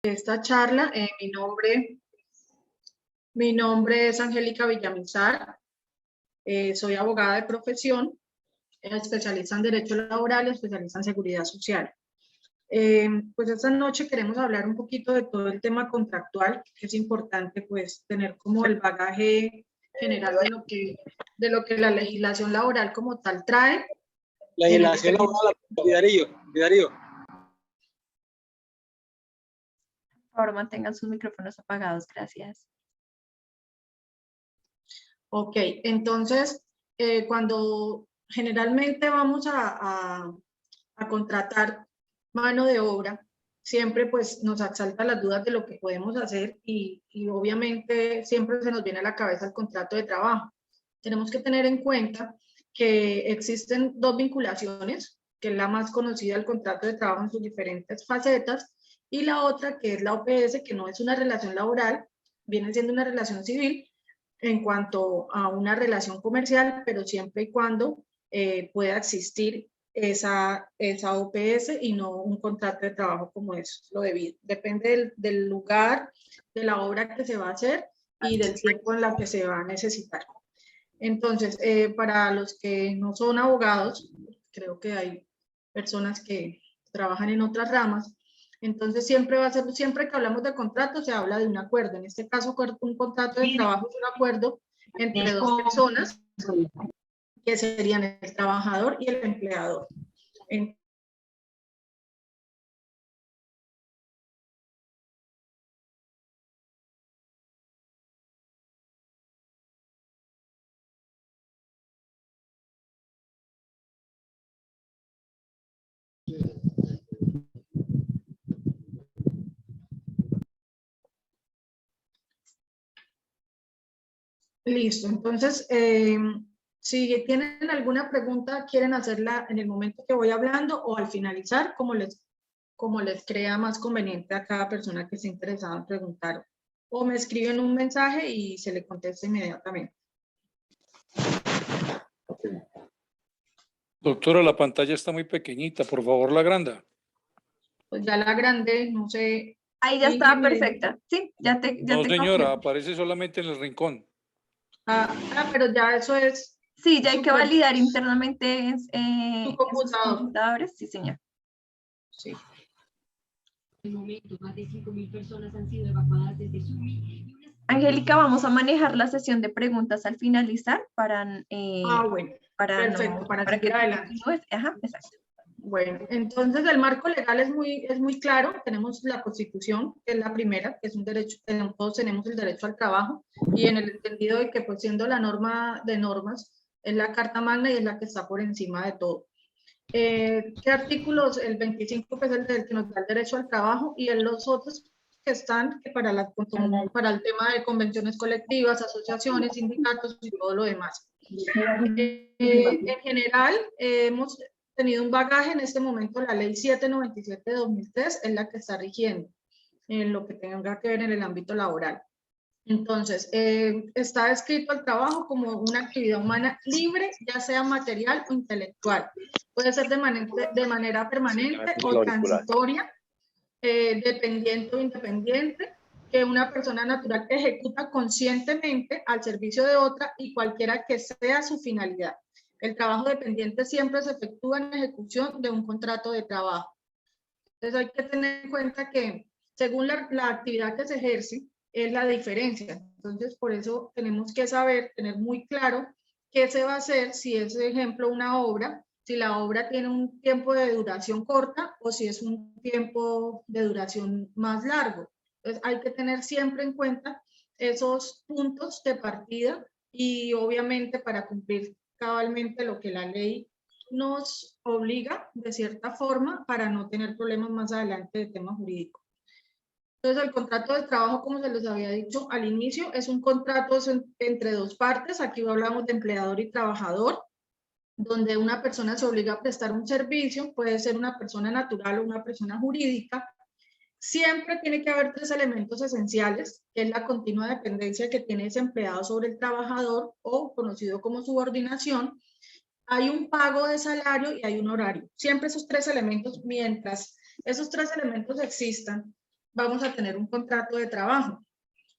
Esta charla. Mi nombre es Angélica Villamizar, soy abogada de profesión, especialista en Derecho Laboral y especialista en Seguridad Social. Pues esta noche queremos hablar un poquito de todo el tema contractual, que es importante pues tener como el bagaje general de lo que la legislación laboral como tal trae. La legislación laboral, Darío. Por favor, mantengan sus micrófonos apagados, gracias. Ok, entonces, cuando generalmente vamos a contratar mano de obra, siempre pues nos asaltan las dudas de lo que podemos hacer y obviamente siempre se nos viene a la cabeza el contrato de trabajo. Tenemos que tener en cuenta que existen dos vinculaciones, que es la más conocida, el contrato de trabajo en sus diferentes facetas, y la otra que es la OPS, que no es una relación laboral, viene siendo una relación civil en cuanto a una relación comercial, pero siempre y cuando pueda existir esa OPS y no un contrato de trabajo como es lo debido. Depende del lugar, de la obra que se va a hacer y del tiempo en la que se va a necesitar. Entonces, para los que no son abogados, creo que hay personas que trabajan en otras ramas, entonces siempre que hablamos de contrato se habla de un acuerdo. En este caso, un contrato de trabajo es un acuerdo entre dos personas que serían el trabajador y el empleador. Listo, entonces, si tienen alguna pregunta, quieren hacerla en el momento que voy hablando o al finalizar, como les crea más conveniente a cada persona que esté interesada en preguntar. O me escriben un mensaje y se le contesta inmediatamente. Doctora, la pantalla está muy pequeñita, por favor, la agranda. Pues ya la agrandé, no sé. Ahí ya está perfecta. Sí, ya te No, señora, confirmo. aparece solamente en el rincón. Pero ya eso es. Sí, ya hay que validar internamente en sus computadores. Sí, señor. Sí. En el momento, más de 5.000 personas han sido evacuadas desde Sumi. Angélica, vamos a manejar la sesión de preguntas al finalizar para, Bueno, perfecto, para que adelante. Ajá, exacto. Bueno, entonces el marco legal es muy claro. Tenemos la Constitución, que es la primera, que es un derecho, todos tenemos el derecho al trabajo, y en el entendido de que pues siendo la norma de normas, es la Carta Magna y es la que está por encima de todo. ¿Qué artículos? El 25, que es el que nos da el derecho al trabajo, y en los otros que están para el tema de convenciones colectivas, asociaciones, sindicatos y todo lo demás. En general, hemos tenido un bagaje. En este momento la ley 797 de 2003 es la que está rigiendo en lo que tenga que ver en el ámbito laboral. Entonces, está descrito el trabajo como una actividad humana libre, ya sea material o intelectual. Puede ser de manera permanente o transitoria, dependiente o independiente, que una persona natural ejecuta conscientemente al servicio de otra y cualquiera que sea su finalidad. El trabajo dependiente siempre se efectúa en ejecución de un contrato de trabajo. Entonces hay que tener en cuenta que según la actividad que se ejerce es la diferencia. Entonces por eso tenemos que saber, tener muy claro qué se va a hacer, si es, por ejemplo, una obra, si la obra tiene un tiempo de duración corta o si es un tiempo de duración más largo. Entonces hay que tener siempre en cuenta esos puntos de partida y obviamente para cumplir cabalmente lo que la ley nos obliga de cierta forma para no tener problemas más adelante de tema jurídico. Entonces el contrato de trabajo, como se les había dicho al inicio, es un contrato entre dos partes. Aquí hablamos de empleador y trabajador, donde una persona se obliga a prestar un servicio, puede ser una persona natural o una persona jurídica. Siempre tiene que haber tres elementos esenciales, que es la continua dependencia que tiene ese empleado sobre el trabajador, o conocido como subordinación. Hay un pago de salario y hay un horario. Siempre esos tres elementos, mientras esos tres elementos existan, vamos a tener un contrato de trabajo.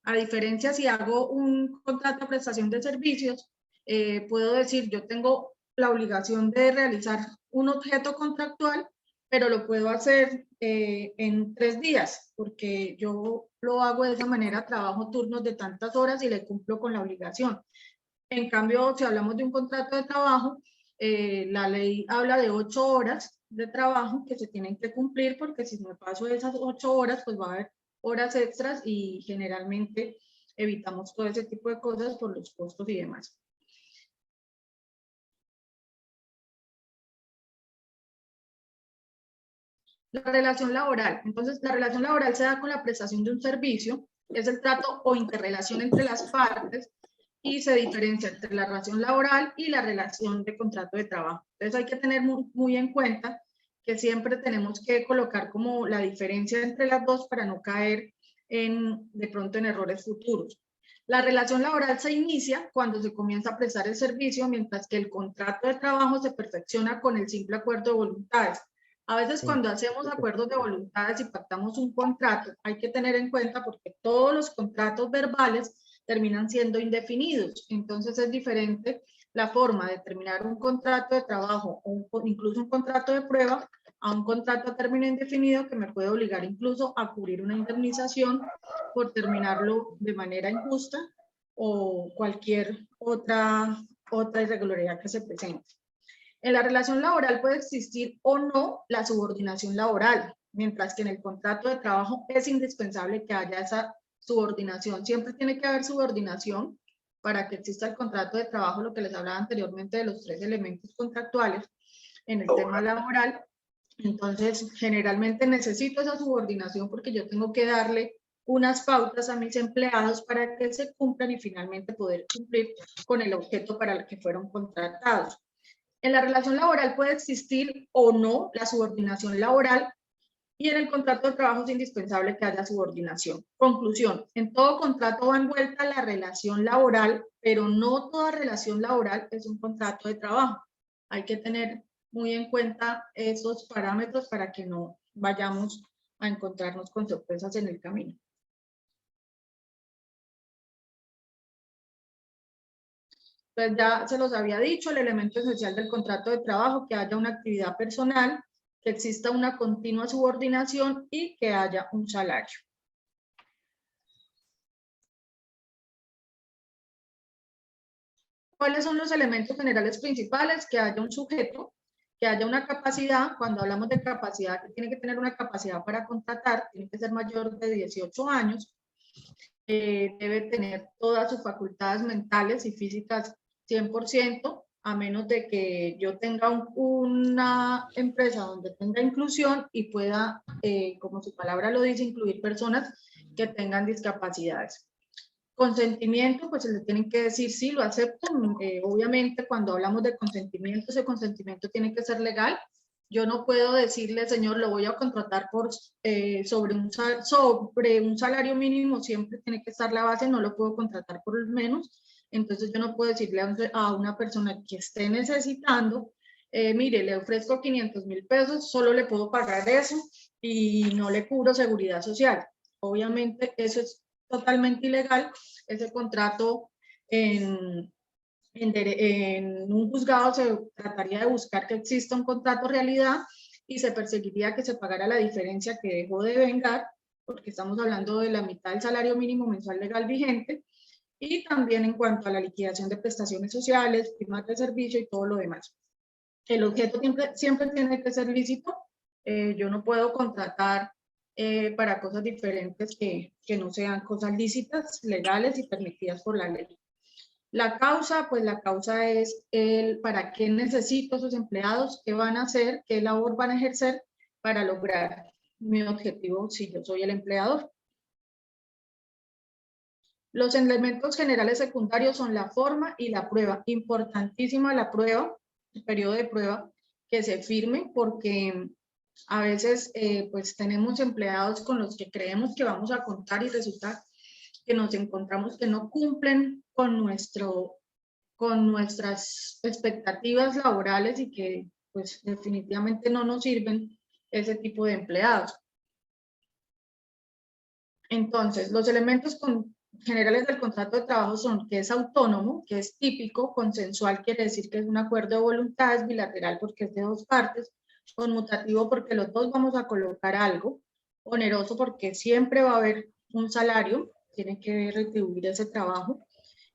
A diferencia, si hago un contrato de prestación de servicios, puedo decir, yo tengo la obligación de realizar un objeto contractual, pero lo puedo hacer en 3 días, porque yo lo hago de esa manera, trabajo turnos de tantas horas y le cumplo con la obligación. En cambio, si hablamos de un contrato de trabajo, la ley habla de 8 horas de trabajo que se tienen que cumplir, porque si me paso de esas 8 horas, pues va a haber horas extras y generalmente evitamos todo ese tipo de cosas por los costos y demás. La relación laboral. Entonces, la relación laboral se da con la prestación de un servicio, es el trato o interrelación entre las partes y se diferencia entre la relación laboral y la relación de contrato de trabajo. Entonces, hay que tener muy en cuenta que siempre tenemos que colocar como la diferencia entre las dos para no caer de pronto en errores futuros. La relación laboral se inicia cuando se comienza a prestar el servicio, mientras que el contrato de trabajo se perfecciona con el simple acuerdo de voluntades. A veces cuando hacemos acuerdos de voluntades y pactamos un contrato, hay que tener en cuenta porque todos los contratos verbales terminan siendo indefinidos. Entonces es diferente la forma de terminar un contrato de trabajo o incluso un contrato de prueba a un contrato a término indefinido que me puede obligar incluso a cubrir una indemnización por terminarlo de manera injusta o cualquier otra irregularidad que se presente. En la relación laboral puede existir o no la subordinación laboral, mientras que en el contrato de trabajo es indispensable que haya esa subordinación. Siempre tiene que haber subordinación para que exista el contrato de trabajo, lo que les hablaba anteriormente de los 3 elementos contractuales en el tema laboral. Entonces, generalmente necesito esa subordinación porque yo tengo que darle unas pautas a mis empleados para que se cumplan y finalmente poder cumplir con el objeto para el que fueron contratados. En la relación laboral puede existir o no la subordinación laboral y en el contrato de trabajo es indispensable que haya subordinación. Conclusión, en todo contrato va envuelta la relación laboral, pero no toda relación laboral es un contrato de trabajo. Hay que tener muy en cuenta esos parámetros para que no vayamos a encontrarnos con sorpresas en el camino. Pues ya se los había dicho, el elemento esencial del contrato de trabajo, que haya una actividad personal, que exista una continua subordinación y que haya un salario. ¿Cuáles son los elementos generales principales? Que haya un sujeto, que haya una capacidad. Cuando hablamos de capacidad, que tiene que tener una capacidad para contratar, tiene que ser mayor de 18 años, debe tener todas sus facultades mentales y físicas 100%, a menos de que yo tenga una empresa donde tenga inclusión y pueda, como su palabra lo dice, incluir personas que tengan discapacidades. Consentimiento, pues se le tienen que decir sí, lo acepto. Obviamente cuando hablamos de consentimiento, ese consentimiento tiene que ser legal. Yo no puedo decirle, señor, lo voy a contratar sobre un salario mínimo, siempre tiene que estar la base, no lo puedo contratar por menos. Entonces yo no puedo decirle a una persona que esté necesitando, mire, le ofrezco 500,000 pesos, solo le puedo pagar eso y no le cubro seguridad social. Obviamente eso es totalmente ilegal. Ese contrato en un juzgado se trataría de buscar que exista un contrato realidad y se perseguiría que se pagara la diferencia que dejó de vengar, porque estamos hablando de la mitad del salario mínimo mensual legal vigente, y también en cuanto a la liquidación de prestaciones sociales, primas de servicio y todo lo demás. El objeto siempre tiene que ser lícito. Yo no puedo contratar para cosas diferentes que no sean cosas lícitas, legales y permitidas por la ley. La causa, pues la causa es para qué necesito esos empleados, qué van a hacer, qué labor van a ejercer para lograr mi objetivo si yo soy el empleador. Los elementos generales secundarios son la forma y la prueba. Importantísima la prueba, el periodo de prueba, que se firme, porque a veces pues tenemos empleados con los que creemos que vamos a contar y resulta que nos encontramos que no cumplen con nuestras expectativas laborales y que pues definitivamente no nos sirven ese tipo de empleados. Entonces, los elementos generales del contrato de trabajo son que es autónomo, que es típico, consensual quiere decir que es un acuerdo de voluntades, bilateral porque es de dos partes, conmutativo porque los dos vamos a colocar algo, oneroso porque siempre va a haber un salario, tiene que retribuir ese trabajo,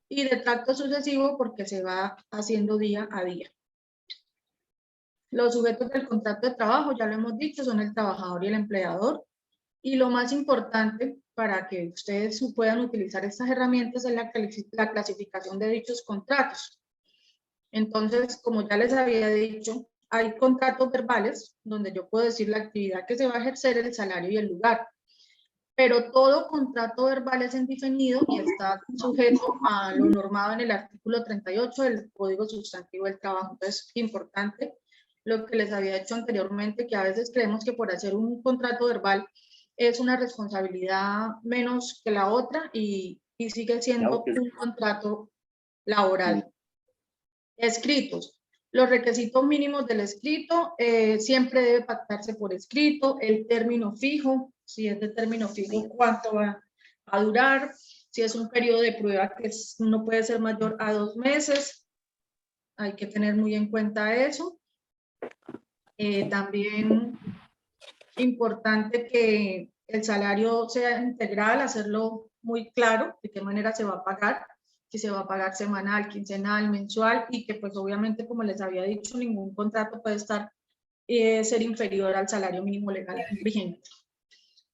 y de tracto sucesivo porque se va haciendo día a día. Los sujetos del contrato de trabajo, ya lo hemos dicho, son el trabajador y el empleador. Y lo más importante para que ustedes puedan utilizar estas herramientas es la clasificación de dichos contratos. Entonces, como ya les había dicho, hay contratos verbales donde yo puedo decir la actividad que se va a ejercer, el salario y el lugar. Pero todo contrato verbal es indefinido y está sujeto a lo normado en el artículo 38 del Código Sustantivo del Trabajo. Entonces, es importante lo que les había dicho anteriormente, que a veces creemos que por hacer un contrato verbal es una responsabilidad menos que la otra y sigue siendo un contrato laboral. Escritos. Los requisitos mínimos del escrito siempre debe pactarse por escrito. El término fijo, si es de término fijo, cuánto va a durar. Si es un periodo de prueba que no puede ser mayor a 2 meses, hay que tener muy en cuenta eso. También importante que el salario sea integral, hacerlo muy claro de qué manera se va a pagar, si se va a pagar semanal, quincenal, mensual, y que pues obviamente, como les había dicho, ningún contrato puede ser inferior al salario mínimo legal vigente.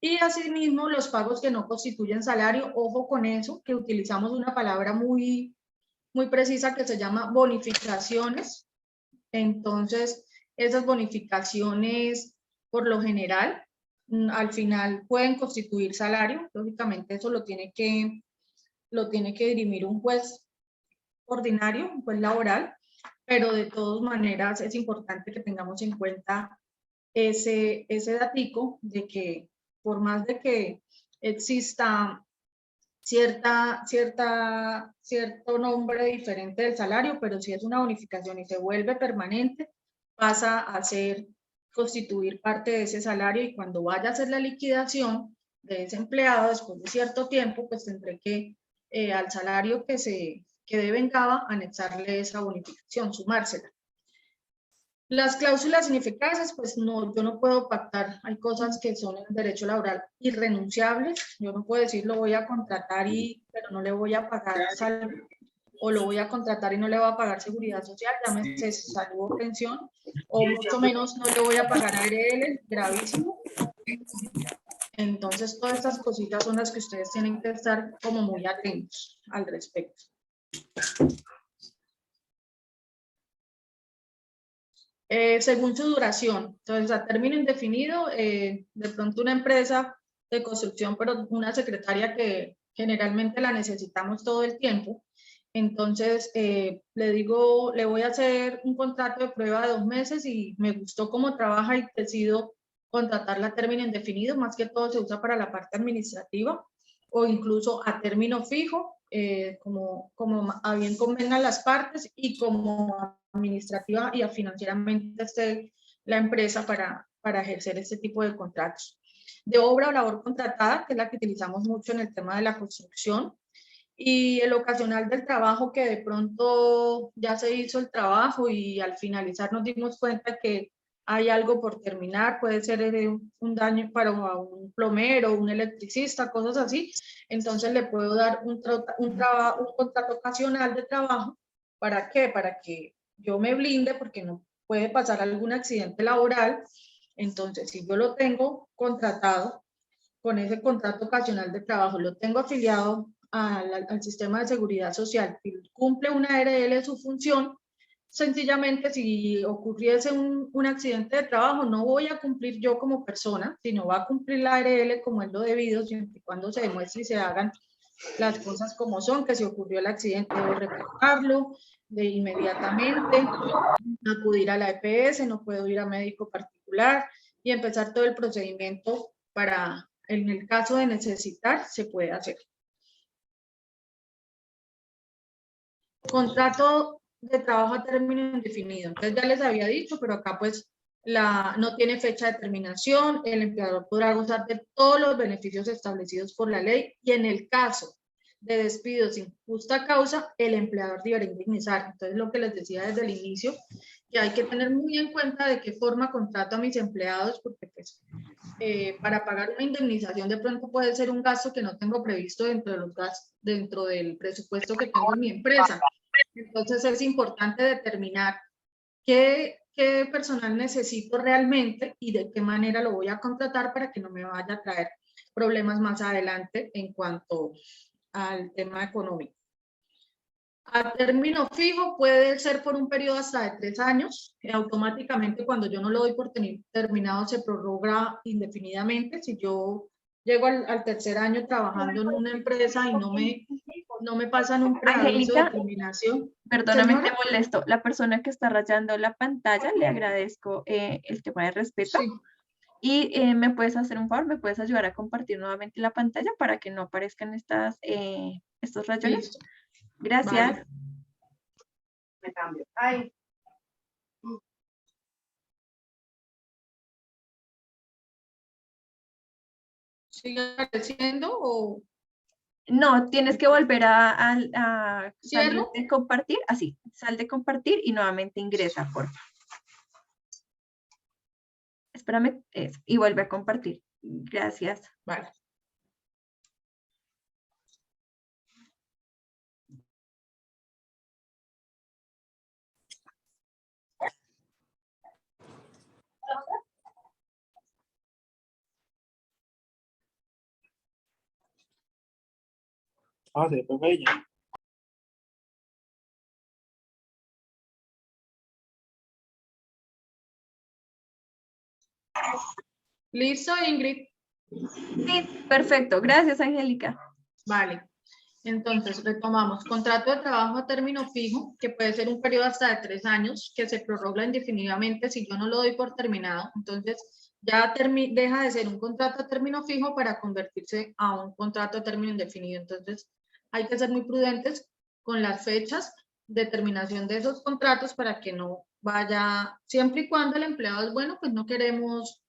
Y asimismo, los pagos que no constituyen salario, ojo con eso, que utilizamos una palabra muy precisa que se llama bonificaciones. Entonces, esas bonificaciones, por lo general, al final pueden constituir salario. Lógicamente, eso lo tiene que dirimir un juez ordinario, un juez laboral, pero de todas maneras es importante que tengamos en cuenta ese datico de que por más de que exista cierto nombre diferente del salario, pero si es una bonificación y se vuelve permanente, pasa a constituir parte de ese salario, y cuando vaya a hacer la liquidación de ese empleado después de cierto tiempo, pues tendré que al salario que devengaba anexarle esa bonificación, sumársela. Las cláusulas ineficaces, pues no, yo no puedo pactar, hay cosas que son en derecho laboral irrenunciables, yo no puedo decir lo voy a contratar pero no le voy a pagar salud, o lo voy a contratar y no le voy a pagar seguridad social, llámese salud o pensión, o mucho menos no le voy a pagar ARL, gravísimo. Entonces todas estas cositas son las que ustedes tienen que estar como muy atentos al respecto. Según su duración, entonces a término indefinido, de pronto una empresa de construcción, pero una secretaria que generalmente la necesitamos todo el tiempo, entonces le digo, le voy a hacer un contrato de prueba de 2 meses y me gustó cómo trabaja y decido contratarla a término indefinido. Más que todo se usa para la parte administrativa o incluso a término fijo, como a bien convengan las partes y como administrativa y financieramente esté la empresa para ejercer este tipo de contratos. De obra o labor contratada, que es la que utilizamos mucho en el tema de la construcción, y el ocasional del trabajo, que de pronto ya se hizo el trabajo y al finalizar nos dimos cuenta que hay algo por terminar, puede ser un daño para un plomero, un electricista, cosas así. Entonces le puedo dar un contrato ocasional de trabajo. ¿Para qué? Para que yo me blinde, porque no puede pasar algún accidente laboral. Entonces, si yo lo tengo contratado con ese contrato ocasional de trabajo, lo tengo afiliado al sistema de seguridad social, y cumple una ARL su función, sencillamente si ocurriese un accidente de trabajo, no voy a cumplir yo como persona, sino va a cumplir la ARL como es lo debido, siempre y cuando se demuestre y se hagan las cosas como son, que si ocurrió el accidente debo reportarlo de inmediatamente, acudir a la EPS, no puedo ir a médico particular y empezar todo el procedimiento para, en el caso de necesitar, se puede hacer. Contrato de trabajo a término indefinido. Entonces ya les había dicho, pero acá pues no tiene fecha de terminación, el empleador podrá gozar de todos los beneficios establecidos por la ley y en el caso de despido sin justa causa, el empleador deberá indemnizar. Entonces, lo que les decía desde el inicio, que hay que tener muy en cuenta de qué forma contrato a mis empleados, porque pues para pagar una indemnización de pronto puede ser un gasto que no tengo previsto dentro de los gastos, dentro del presupuesto que tengo en mi empresa. Entonces, es importante determinar qué personal necesito realmente y de qué manera lo voy a contratar para que no me vaya a traer problemas más adelante en cuanto al tema económico. A término fijo puede ser por un periodo hasta de 3 años. Automáticamente cuando yo no lo doy por terminado se prorroga indefinidamente. Si yo llego al tercer año trabajando en una empresa y no me pasan un preaviso de terminación. Perdóname, Señora, te molesto. La persona que está rayando la pantalla, le agradezco el tema de respeto. sí. Y me puedes hacer un favor, me puedes ayudar a compartir nuevamente la pantalla para que no aparezcan estos rayones. Listo. Gracias. Vale. Me cambio. Ay. ¿Sigue apareciendo o...? No, tienes que volver a salir ¿Cierro? de compartir. Así, sal de compartir y nuevamente ingresa, por favor. Espérame, eso, y vuelve a compartir. Gracias. Vale. Ah, se ponga ella. ¿Listo, Ingrid? Sí, perfecto. Gracias, Angélica. Vale. Entonces, retomamos. Contrato de trabajo a término fijo, que puede ser un periodo hasta de 3 años, que se prorroga indefinidamente si yo no lo doy por terminado. Entonces, ya deja de ser un contrato a término fijo para convertirse a un contrato a término indefinido. Entonces, hay que ser muy prudentes con las fechas de terminación de esos contratos para que no vaya, siempre y cuando el empleado es bueno, pues no queremos,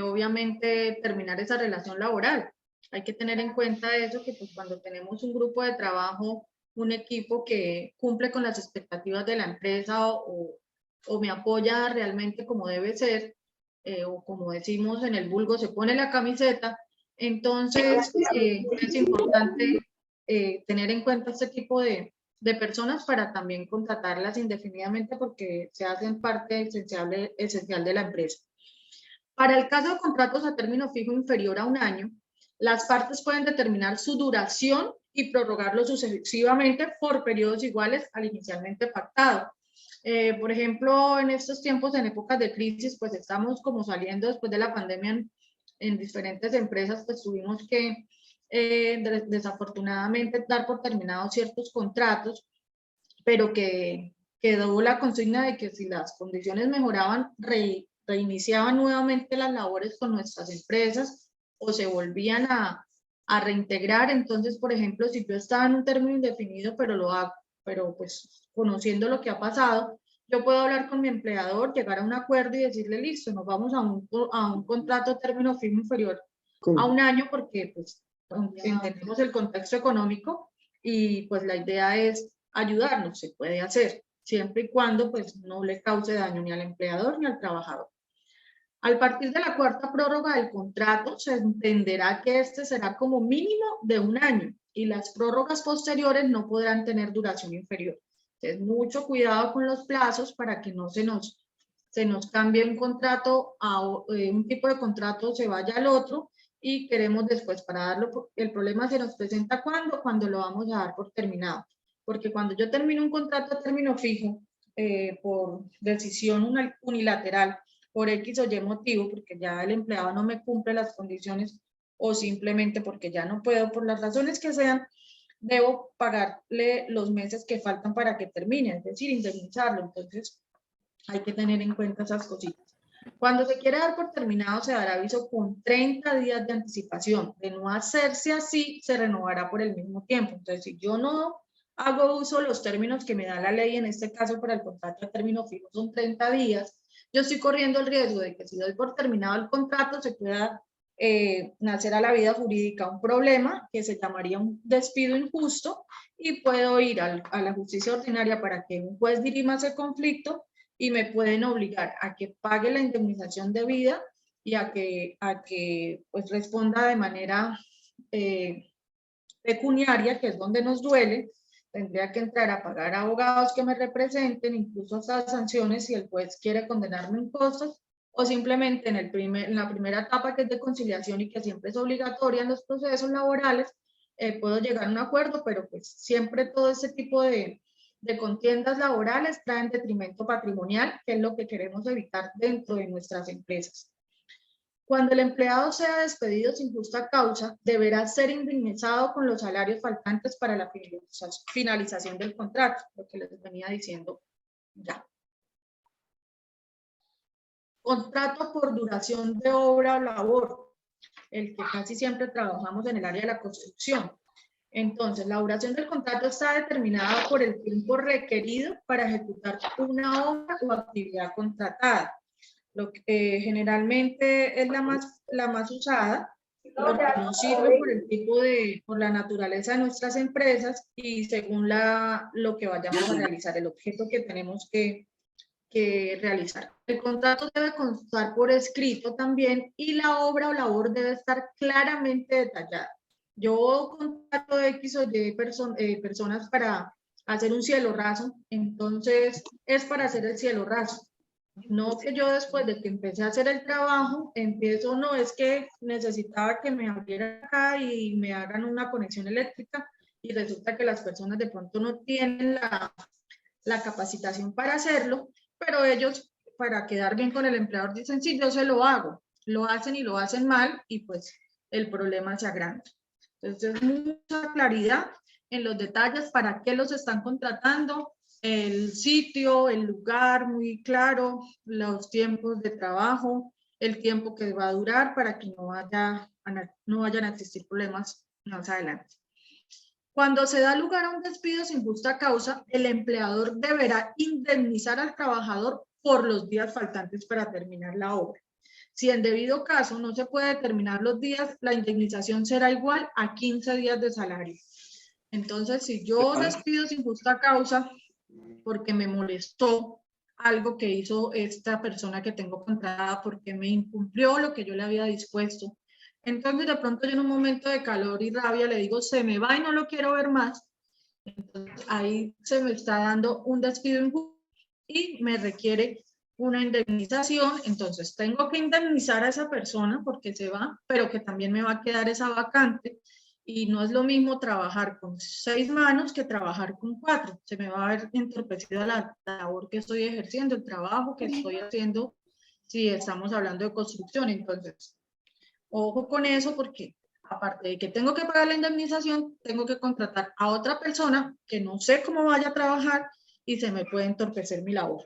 obviamente, terminar esa relación laboral. Hay que tener en cuenta eso, que pues cuando tenemos un grupo de trabajo, un equipo que cumple con las expectativas de la empresa o me apoya realmente como debe ser, o como decimos en el vulgo, se pone la camiseta, entonces es importante tener en cuenta este tipo de personas para también contratarlas indefinidamente porque se hacen parte esencial de la empresa. Para el caso de contratos a término fijo inferior a un año, las partes pueden determinar su duración y prorrogarlo sucesivamente por periodos iguales al inicialmente pactado. Por ejemplo, en estos tiempos, en épocas de crisis, pues estamos como saliendo después de la pandemia en diferentes empresas, pues tuvimos que desafortunadamente dar por terminados ciertos contratos, pero que quedó la consigna de que si las condiciones mejoraban, reiniciaban nuevamente las labores con nuestras empresas o se volvían a reintegrar. Entonces, por ejemplo, si yo estaba en un término indefinido, pero pues conociendo lo que ha pasado, yo puedo hablar con mi empleador, llegar a un acuerdo y decirle, listo, nos vamos a un contrato término fijo inferior a un año porque pues entendemos el contexto económico y pues la idea es ayudarnos, se puede hacer, siempre y cuando pues no le cause daño ni al empleador ni al trabajador. Al partir de la cuarta prórroga del contrato, se entenderá que este será como mínimo de un año y las prórrogas posteriores no podrán tener duración inferior. Entonces, mucho cuidado con los plazos para que no se nos cambie un contrato a un tipo de contrato, se vaya al otro y queremos después para darlo, el problema se nos presenta cuando lo vamos a dar por terminado. Porque cuando yo termino un contrato a término fijo por decisión unilateral, por X o Y motivo, porque ya el empleado no me cumple las condiciones o simplemente porque ya no puedo, por las razones que sean, debo pagarle los meses que faltan para que termine, es decir, indemnizarlo. Entonces, hay que tener en cuenta esas cositas. Cuando se quiere dar por terminado, se dará aviso con 30 días de anticipación. De no hacerse así, se renovará por el mismo tiempo. Entonces, si yo no hago uso de los términos que me da la ley, en este caso para el contrato de término fijo son 30 días, yo estoy corriendo el riesgo de que si doy por terminado el contrato se pueda nacer a la vida jurídica un problema que se llamaría un despido injusto y puedo ir a la justicia ordinaria para que un juez dirima ese conflicto y me pueden obligar a que pague la indemnización debida y a que pues, responda de manera pecuniaria, que es donde nos duele. Tendría que entrar a pagar abogados que me representen, incluso hasta sanciones si el juez quiere condenarme en costos, o simplemente en la primera etapa, que es de conciliación y que siempre es obligatoria en los procesos laborales, puedo llegar a un acuerdo, pero pues siempre todo ese tipo de contiendas laborales traen detrimento patrimonial, que es lo que queremos evitar dentro de nuestras empresas. Cuando el empleado sea despedido sin justa causa, deberá ser indemnizado con los salarios faltantes para la finalización del contrato, lo que les venía diciendo ya. Contrato por duración de obra o labor, el que casi siempre trabajamos en el área de la construcción. Entonces, la duración del contrato está determinada por el tiempo requerido para ejecutar una obra o actividad contratada. Lo que generalmente es la más usada, porque nos sirve por el tipo por la naturaleza de nuestras empresas y según lo que vayamos a realizar, el objeto que tenemos que realizar. El contrato debe constar por escrito también y la obra o labor debe estar claramente detallada. Yo contrato X o Y personas para hacer un cielo raso, entonces es para hacer el cielo raso. No que yo después de que empecé a hacer el trabajo, no, es que necesitaba que me abrieran acá y me hagan una conexión eléctrica y resulta que las personas de pronto no tienen la capacitación para hacerlo, pero ellos, para quedar bien con el empleador, dicen, sí, yo se lo hago. Lo hacen y lo hacen mal y pues el problema se agranda. Entonces, mucha claridad en los detalles, para qué los están contratando, el sitio, el lugar muy claro, los tiempos de trabajo, el tiempo que va a durar para que no vayan a existir problemas más adelante. Cuando se da lugar a un despido sin justa causa, el empleador deberá indemnizar al trabajador por los días faltantes para terminar la obra. Si en debido caso no se puede terminar los días, la indemnización será igual a 15 días de salario. Entonces, si yo despido sin justa causa porque me molestó algo que hizo esta persona que tengo contratada, porque me incumplió lo que yo le había dispuesto, entonces de pronto yo en un momento de calor y rabia le digo, se me va y no lo quiero ver más, entonces ahí se me está dando un despido injusto y me requiere una indemnización. Entonces tengo que indemnizar a esa persona porque se va, pero que también me va a quedar esa vacante. Y no es lo mismo trabajar con 6 manos que trabajar con 4. Se me va a ver entorpecida la labor que estoy ejerciendo, el trabajo que estoy haciendo, si estamos hablando de construcción. Entonces, ojo con eso, porque aparte de que tengo que pagar la indemnización, tengo que contratar a otra persona que no sé cómo vaya a trabajar y se me puede entorpecer mi labor.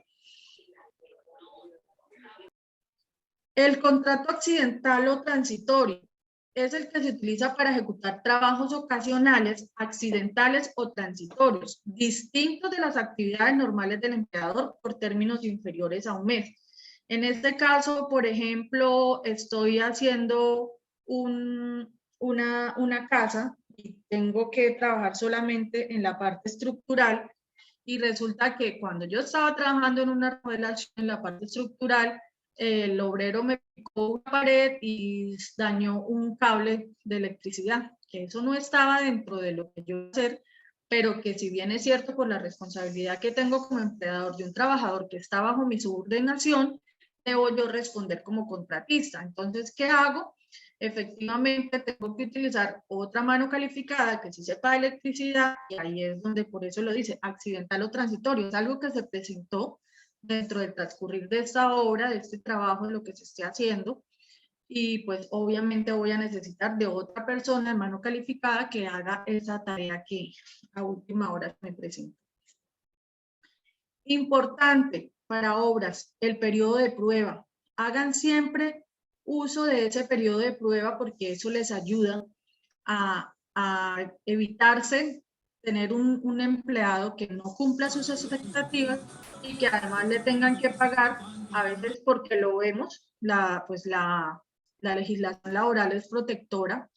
El contrato accidental o transitorio es el que se utiliza para ejecutar trabajos ocasionales, accidentales o transitorios, distintos de las actividades normales del empleador por términos inferiores a un mes. En este caso, por ejemplo, estoy haciendo una casa y tengo que trabajar solamente en la parte estructural y resulta que cuando yo estaba trabajando en una remodelación en la parte estructural, el obrero me picó una pared y dañó un cable de electricidad, que eso no estaba dentro de lo que yo iba a hacer, pero que si bien es cierto por la responsabilidad que tengo como empleador de un trabajador que está bajo mi subordinación, debo yo responder como contratista. Entonces, ¿qué hago? Efectivamente, tengo que utilizar otra mano calificada que sí sepa de electricidad, y ahí es donde por eso lo dice, accidental o transitorio, es algo que se presentó dentro del transcurrir de esta obra, de este trabajo, de lo que se esté haciendo, y pues obviamente voy a necesitar de otra persona de mano calificada que haga esa tarea que a última hora me presento. Importante para obras, el periodo de prueba. Hagan siempre uso de ese periodo de prueba porque eso les ayuda a evitarse tener un empleado que no cumpla sus expectativas y que además le tengan que pagar, a veces porque lo vemos, la legislación laboral es protectora,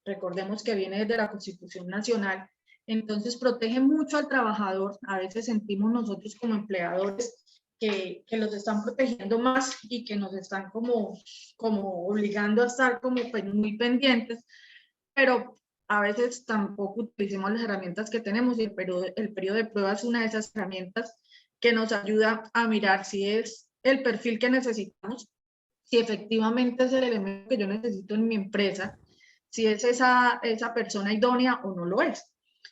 recordemos que viene desde la Constitución Nacional, entonces protege mucho al trabajador. A veces sentimos nosotros como empleadores que los están protegiendo más y que nos están como obligando a estar como muy pendientes, pero a veces tampoco utilizamos las herramientas que tenemos, y el periodo de prueba es una de esas herramientas que nos ayuda a mirar si es el perfil que necesitamos, si efectivamente es el elemento que yo necesito en mi empresa, si es esa persona idónea o no lo es.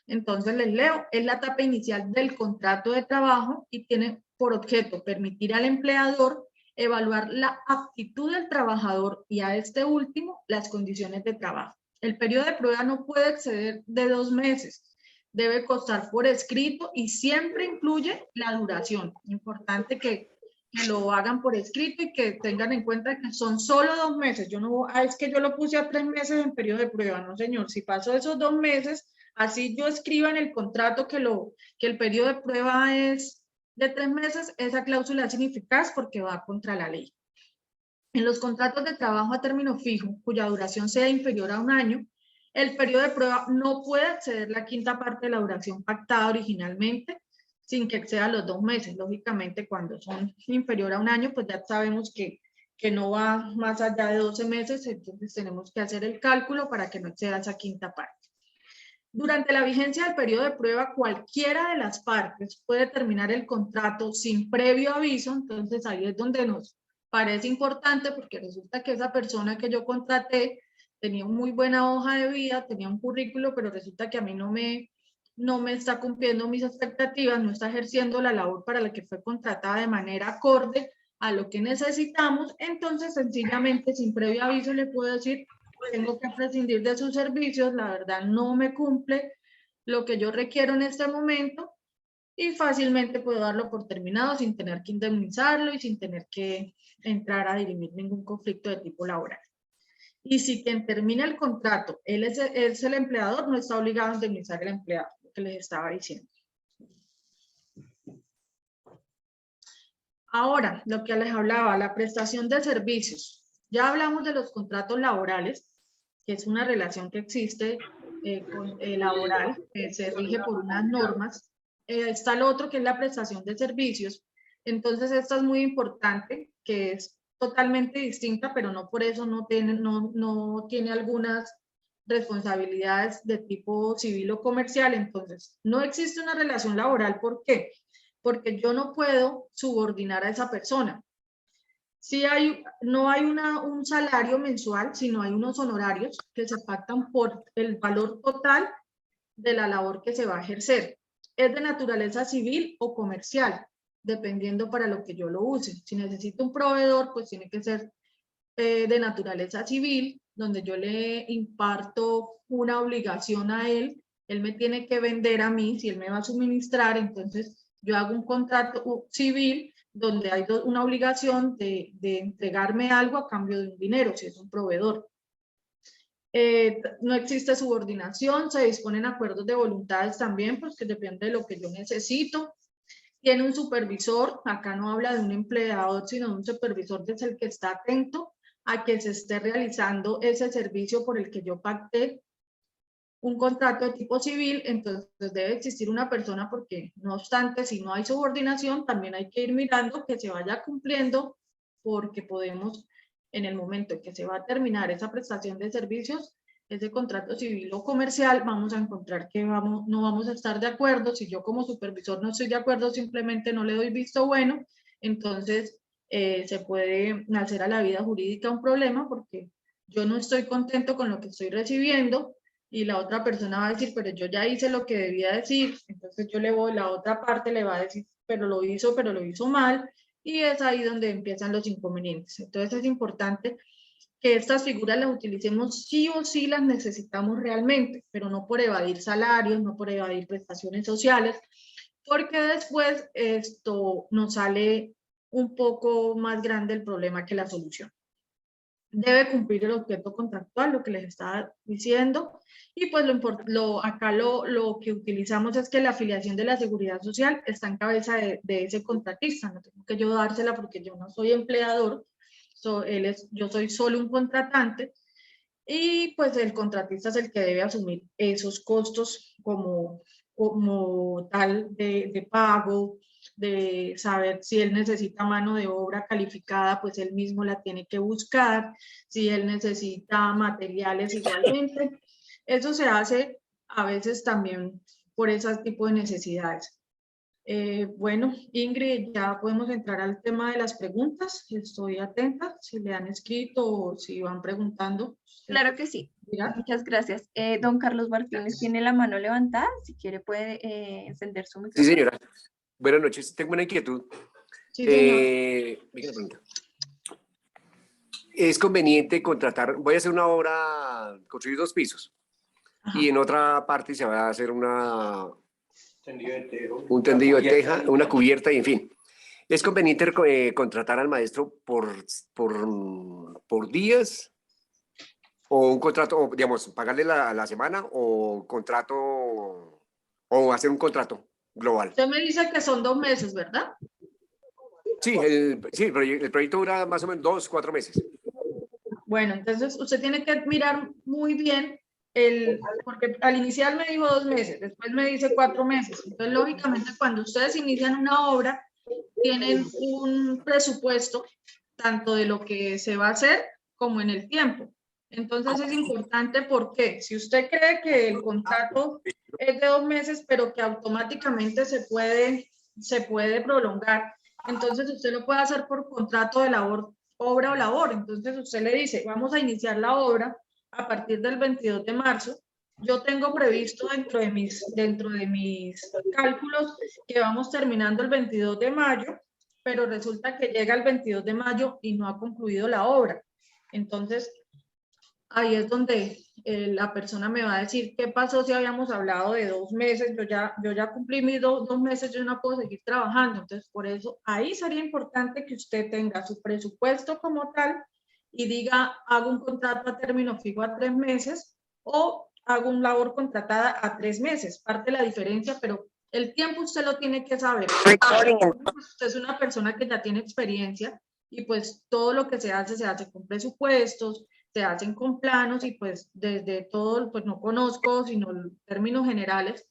Entonces les leo, es la etapa inicial del contrato de trabajo y tiene por objeto permitir al empleador evaluar la aptitud del trabajador y a este último las condiciones de trabajo. El periodo de prueba no puede exceder de 2 meses. Debe constar por escrito y siempre incluye la duración. Importante que lo hagan por escrito y que tengan en cuenta que son solo 2 meses. Yo no, es que yo lo puse a 3 meses en periodo de prueba. No, señor. Si pasó esos 2 meses, así yo escriba en el contrato que el periodo de prueba es de 3 meses, esa cláusula es ineficaz porque va contra la ley. En los contratos de trabajo a término fijo, cuya duración sea inferior a 1 año, el periodo de prueba no puede exceder la quinta parte de la duración pactada originalmente, sin que exceda los 2 meses. Lógicamente, cuando son inferior a 1 año, pues ya sabemos que no va más allá de 12 meses, entonces tenemos que hacer el cálculo para que no exceda esa quinta parte. Durante la vigencia del periodo de prueba, cualquiera de las partes puede terminar el contrato sin previo aviso, entonces ahí es donde nos parece importante, porque resulta que esa persona que yo contraté tenía una muy buena hoja de vida, tenía un currículo, pero resulta que a mí no me está cumpliendo mis expectativas, no está ejerciendo la labor para la que fue contratada de manera acorde a lo que necesitamos. Entonces sencillamente sin previo aviso le puedo decir, tengo que prescindir de sus servicios, la verdad no me cumple lo que yo requiero en este momento, y fácilmente puedo darlo por terminado sin tener que indemnizarlo y sin tener que entrar a dirimir ningún conflicto de tipo laboral. Y si quien termina el contrato, él es el empleador, no está obligado a indemnizar al empleado, lo que les estaba diciendo. Ahora, lo que les hablaba, la prestación de servicios. Ya hablamos de los contratos laborales, que es una relación que existe laboral, que se rige por unas normas. Está el otro, que es la prestación de servicios. Entonces, esta es muy importante, que es totalmente distinta, pero no por eso no tiene algunas responsabilidades de tipo civil o comercial. Entonces, no existe una relación laboral. ¿Por qué? Porque yo no puedo subordinar a esa persona. No hay un salario mensual, sino hay unos honorarios que se pactan por el valor total de la labor que se va a ejercer. Es de naturaleza civil o comercial, dependiendo para lo que yo lo use. Si necesito un proveedor, pues tiene que ser de naturaleza civil, donde yo le imparto una obligación a él me tiene que vender a mí, si él me va a suministrar, entonces yo hago un contrato civil donde hay una obligación de entregarme algo a cambio de un dinero, si es un proveedor. No existe subordinación, se disponen acuerdos de voluntades también, pues que depende de lo que yo necesito. Tiene un supervisor, acá no habla de un empleador, sino de un supervisor, que es el que está atento a que se esté realizando ese servicio por el que yo pacté un contrato de tipo civil. Entonces debe existir una persona, porque no obstante, si no hay subordinación, también hay que ir mirando que se vaya cumpliendo, porque podemos, en el momento en que se va a terminar esa prestación de servicios, ese contrato civil o comercial, vamos a encontrar que no vamos a estar de acuerdo. Si yo como supervisor no estoy de acuerdo, simplemente no le doy visto bueno, entonces se puede nacer a la vida jurídica un problema, porque yo no estoy contento con lo que estoy recibiendo y la otra persona va a decir, pero yo ya hice lo que debía decir. Entonces la otra parte le va a decir, pero lo hizo mal, y es ahí donde empiezan los inconvenientes. Entonces es importante que estas figuras las utilicemos sí o sí, las necesitamos realmente, pero no por evadir salarios, no por evadir prestaciones sociales, porque después esto nos sale un poco más grande el problema que la solución. debe cumplir el objeto contractual, lo que les estaba diciendo, y pues acá lo que utilizamos es que la afiliación de la Seguridad Social está en cabeza de ese contratista, no tengo que yo dársela porque yo no soy empleador, yo soy solo un contratante, y pues el contratista es el que debe asumir esos costos como tal de pago, de saber si él necesita mano de obra calificada, pues él mismo la tiene que buscar, si él necesita materiales igualmente. Eso se hace a veces también por ese tipo de necesidades. Bueno, Ingrid, ya podemos entrar al tema de las preguntas. Estoy atenta si le han escrito o si van preguntando. Claro que sí. Mira. Muchas gracias. Don Carlos Martínez tiene la mano levantada. Si quiere puede encender su micrófono. Sí, señora. Buenas noches. Tengo una inquietud. Sí, señor. Venga, pregunta. Es conveniente contratar, voy a hacer una obra, construir 2 pisos. Ajá. Y en otra parte se va a hacer un tendido de teja, una cubierta, y en fin. ¿Es conveniente contratar al maestro por días? ¿O un contrato, o, digamos, pagarle la semana o contrato, o hacer un contrato global? Usted me dice que son 2 meses, ¿verdad? Sí, el proyecto dura más o menos 2, 4 meses. Bueno, entonces usted tiene que mirar muy bien porque al inicial me dijo 2 meses, después me dice 4 meses. Entonces, lógicamente, cuando ustedes inician una obra, tienen un presupuesto tanto de lo que se va a hacer como en el tiempo. Entonces es importante porque si usted cree que el contrato es de 2 meses, pero que automáticamente se puede prolongar, entonces usted lo puede hacer por contrato de obra o labor. Entonces usted le dice, vamos a iniciar la obra a partir del 22 de marzo. Yo tengo previsto dentro de mis cálculos que vamos terminando el 22 de mayo, pero resulta que llega el 22 de mayo y no ha concluido la obra. Entonces, ahí es donde la persona me va a decir, ¿qué pasó si habíamos hablado de 2 meses? Yo ya cumplí mis 2 meses, yo no puedo seguir trabajando. Entonces, por eso, ahí sería importante que usted tenga su presupuesto como tal y diga, hago un contrato a término fijo a 3 meses o hago un labor contratada a 3 meses. Parte de la diferencia, pero el tiempo usted lo tiene que saber. Usted es una persona que ya tiene experiencia y pues todo lo que se hace con presupuestos, se hacen con planos y pues desde todo, pues no conozco sino términos generales,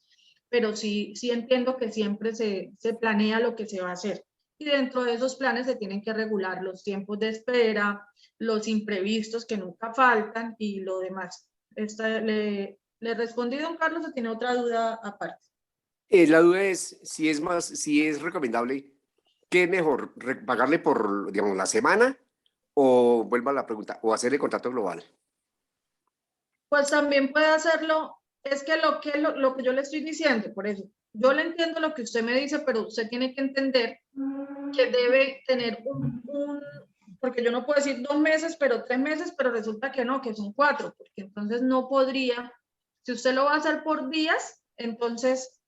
pero sí entiendo que siempre se planea lo que se va a hacer. Y dentro de esos planes se tienen que regular los tiempos de espera, los imprevistos que nunca faltan y lo demás. ¿Le respondí, don Carlos, o tiene otra duda aparte? La duda es si es recomendable, ¿qué es mejor? ¿Pagarle por, digamos, la semana? O vuelva a la pregunta, o hacerle contrato global. Pues también puede hacerlo, es que lo que yo le estoy diciendo, por eso, yo le entiendo lo que usted me dice, pero usted tiene que entender que debe tener porque yo no puedo decir 2 meses, pero 3 meses, pero resulta que no, que son 4, porque entonces no podría, si usted lo va a hacer por días, entonces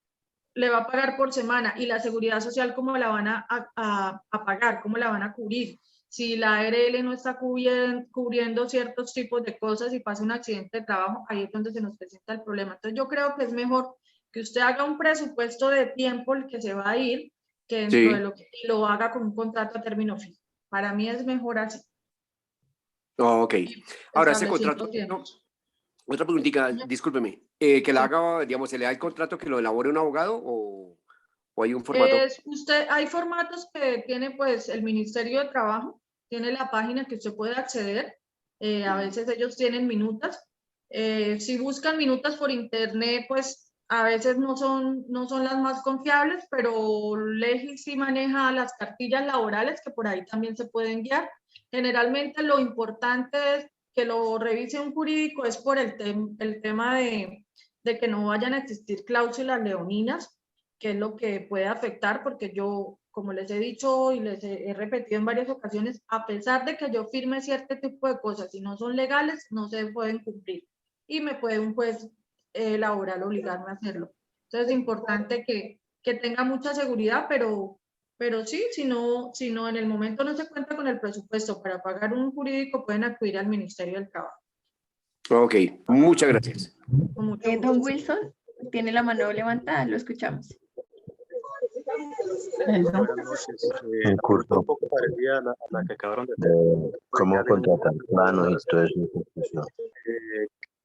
le va a pagar por semana, y la seguridad social, ¿cómo la van a pagar? ¿Cómo la van a cubrir? Si la ARL no está cubriendo ciertos tipos de cosas y pasa un accidente de trabajo, ahí es donde se nos presenta el problema. Entonces yo creo que es mejor que usted haga un presupuesto de tiempo el que se va a ir, que dentro de lo haga con un contrato a término fijo. Para mí es mejor así. Ok. Ahora, ese Estableciendo contrato, tiempos. otra preguntita, discúlpeme, que la haga, digamos, ¿se le da el contrato que lo elabore un abogado o hay un formato? Hay formatos que tiene pues el Ministerio de Trabajo, tiene la página que usted puede acceder, a veces ellos tienen minutas, si buscan minutas por internet pues a veces no son las más confiables, pero Legi sí maneja las cartillas laborales que por ahí también se pueden guiar. Generalmente lo importante es que lo revise un jurídico, es por el tema de que no vayan a existir cláusulas leoninas, que es lo que puede afectar, porque yo, como les he dicho y les he repetido en varias ocasiones, a pesar de que yo firme cierto tipo de cosas y no son legales, no se pueden cumplir. Y me puede un juez laboral obligarme a hacerlo. Entonces es importante que tenga mucha seguridad, pero Pero sí, si no en el momento no se cuenta con el presupuesto para pagar un jurídico, pueden acudir al Ministerio del Trabajo. Ok, muchas gracias. Con mucho Don gusto. Wilson tiene la mano levantada, lo escuchamos. Buenas noches. La pregunta es un poco parecida a la que acabaron de hacer. ¿Cómo contratar plano y todo eso?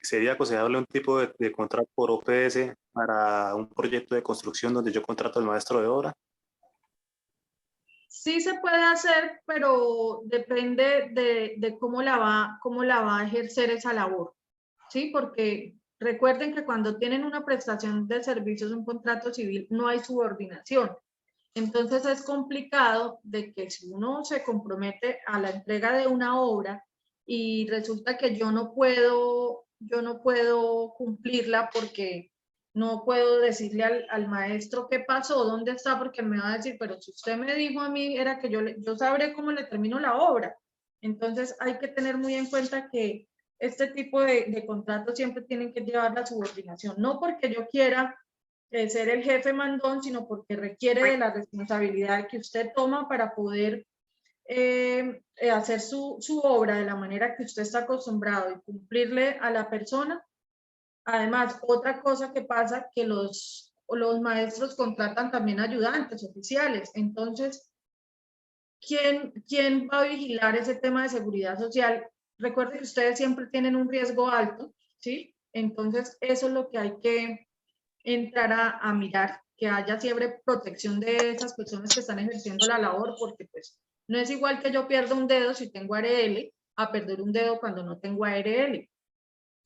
¿Sería aconsejable un tipo de contrato por OPS para un proyecto de construcción donde yo contrato al maestro de obra? Sí se puede hacer, pero depende de cómo la va a ejercer esa labor, ¿sí? Porque recuerden que cuando tienen una prestación de servicios, un contrato civil, no hay subordinación. Entonces es complicado de que si uno se compromete a la entrega de una obra y resulta que yo no puedo cumplirla porque no puedo decirle al maestro qué pasó, dónde está, porque me va a decir, pero si usted me dijo a mí, era que yo sabré cómo le termino la obra. Entonces hay que tener muy en cuenta que este tipo de contratos siempre tienen que llevar la subordinación, no porque yo quiera ser el jefe mandón, sino porque requiere de la responsabilidad que usted toma para poder hacer su obra de la manera que usted está acostumbrado y cumplirle a la persona. Además, otra cosa que pasa, que los maestros contratan también ayudantes oficiales. Entonces, ¿quién va a vigilar ese tema de seguridad social? Recuerden que ustedes siempre tienen un riesgo alto, ¿sí? Entonces, eso es lo que hay que entrar a mirar, que haya siempre protección de esas personas que están ejerciendo la labor, porque pues no es igual que yo pierda un dedo si tengo ARL a perder un dedo cuando no tengo ARL.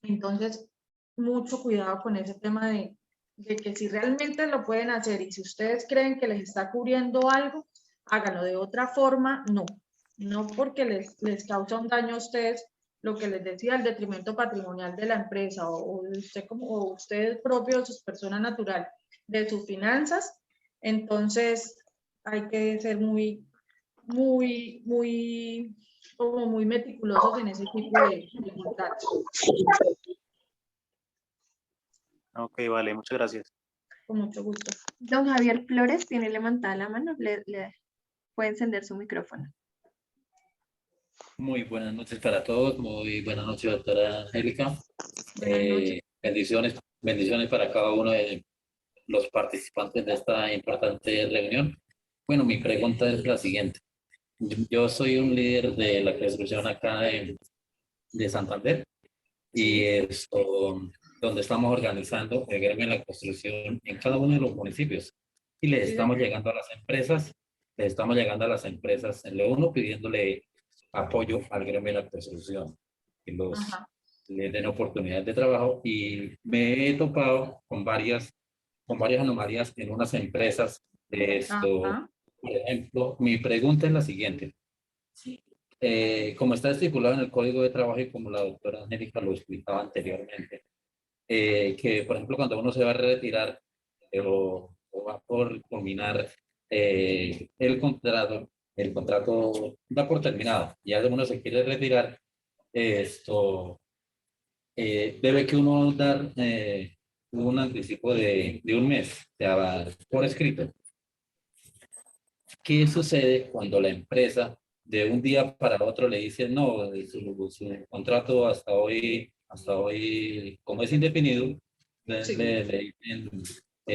Entonces, mucho cuidado con ese tema de que si realmente lo pueden hacer y si ustedes creen que les está cubriendo algo, háganlo. De otra forma, no porque les causa un daño a ustedes, lo que les decía, el detrimento patrimonial de la empresa o ustedes propios, sus personas natural, de sus finanzas. Entonces hay que ser muy meticulosos en ese tipo de contratos. Ok, vale, muchas gracias. Con mucho gusto. Don Javier Flores tiene levantada la mano, le puede encender su micrófono. Muy buenas noches para todos, muy buenas noches, doctora Angélica. Buenas noches. Bendiciones para cada uno de los participantes de esta importante reunión. Bueno, mi pregunta es la siguiente. Yo soy un líder de la construcción acá de Santander y esto, donde estamos organizando el gremio de la construcción en cada uno de los municipios y les estamos llegando a las empresas, en lo uno pidiéndole apoyo al gremio de la construcción, que les den oportunidades de trabajo, y me he topado con varias anomalías en unas empresas de esto. Por ejemplo, mi pregunta es la siguiente. Como está estipulado en el Código de Trabajo y como la doctora Angélica lo explicaba anteriormente, que por ejemplo cuando uno se va a retirar o va por culminar el contrato da por terminado, ya uno se quiere retirar, debe que uno dar un anticipo de un mes, o sea, por escrito. ¿Qué sucede cuando la empresa de un día para otro le dice no, su contrato hasta hoy, como es indefinido, le dicen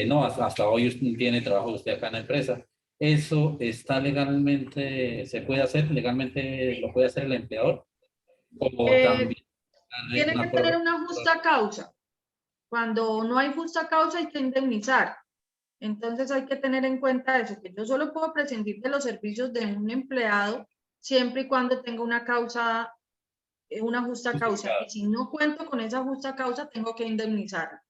no, hasta hoy usted tiene trabajo usted acá en la empresa? ¿Eso está legalmente, se puede hacer, legalmente lo puede hacer el empleador? ¿O también tiene que tener una justa causa? Cuando no hay justa causa hay que indemnizar. Entonces hay que tener en cuenta eso, que yo solo puedo prescindir de los servicios de un empleado siempre y cuando tenga una causa, una justa causa. Y si no cuento con esa justa causa, tengo que indemnizar.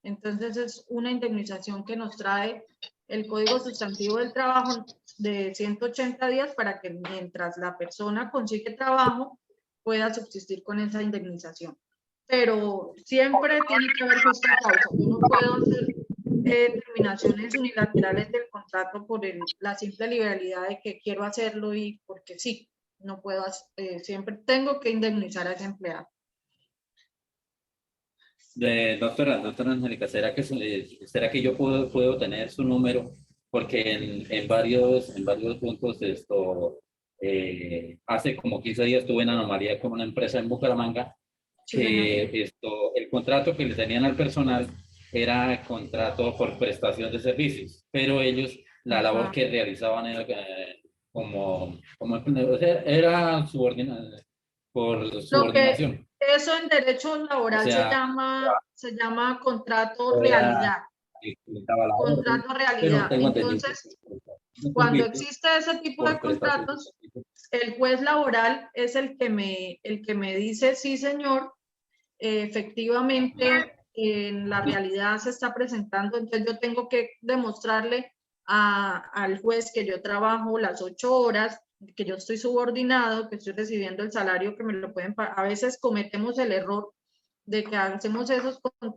Entonces es una indemnización que nos trae el Código Sustantivo del Trabajo de 180 días para que mientras la persona consigue trabajo pueda subsistir con esa indemnización. Pero siempre tiene que haber justa causa. Yo no puedo hacer terminaciones unilaterales del contrato por la simple liberalidad de que quiero hacerlo y porque sí, no puedo, siempre tengo que indemnizar a ese empleado. Doctora Angélica, ¿será que yo puedo tener su número porque en varios puntos hace como 15 días tuve una anomalía con una empresa en Bucaramanga que el contrato que le tenían al personal era contrato por prestación de servicios, pero ellos, la labor que realizaban era como o sea, era por subordinación. Eso en derecho laboral O sea, se llama contrato realidad. Contrato realidad. Entonces, cuando existe ese tipo de contratos, el juez laboral es el que me dice, sí señor, efectivamente en la realidad se está presentando, entonces yo tengo que demostrarle al juez que yo trabajo las 8 horas, que yo estoy subordinado, que estoy recibiendo el salario que me lo pueden pagar. A veces cometemos el error de que hacemos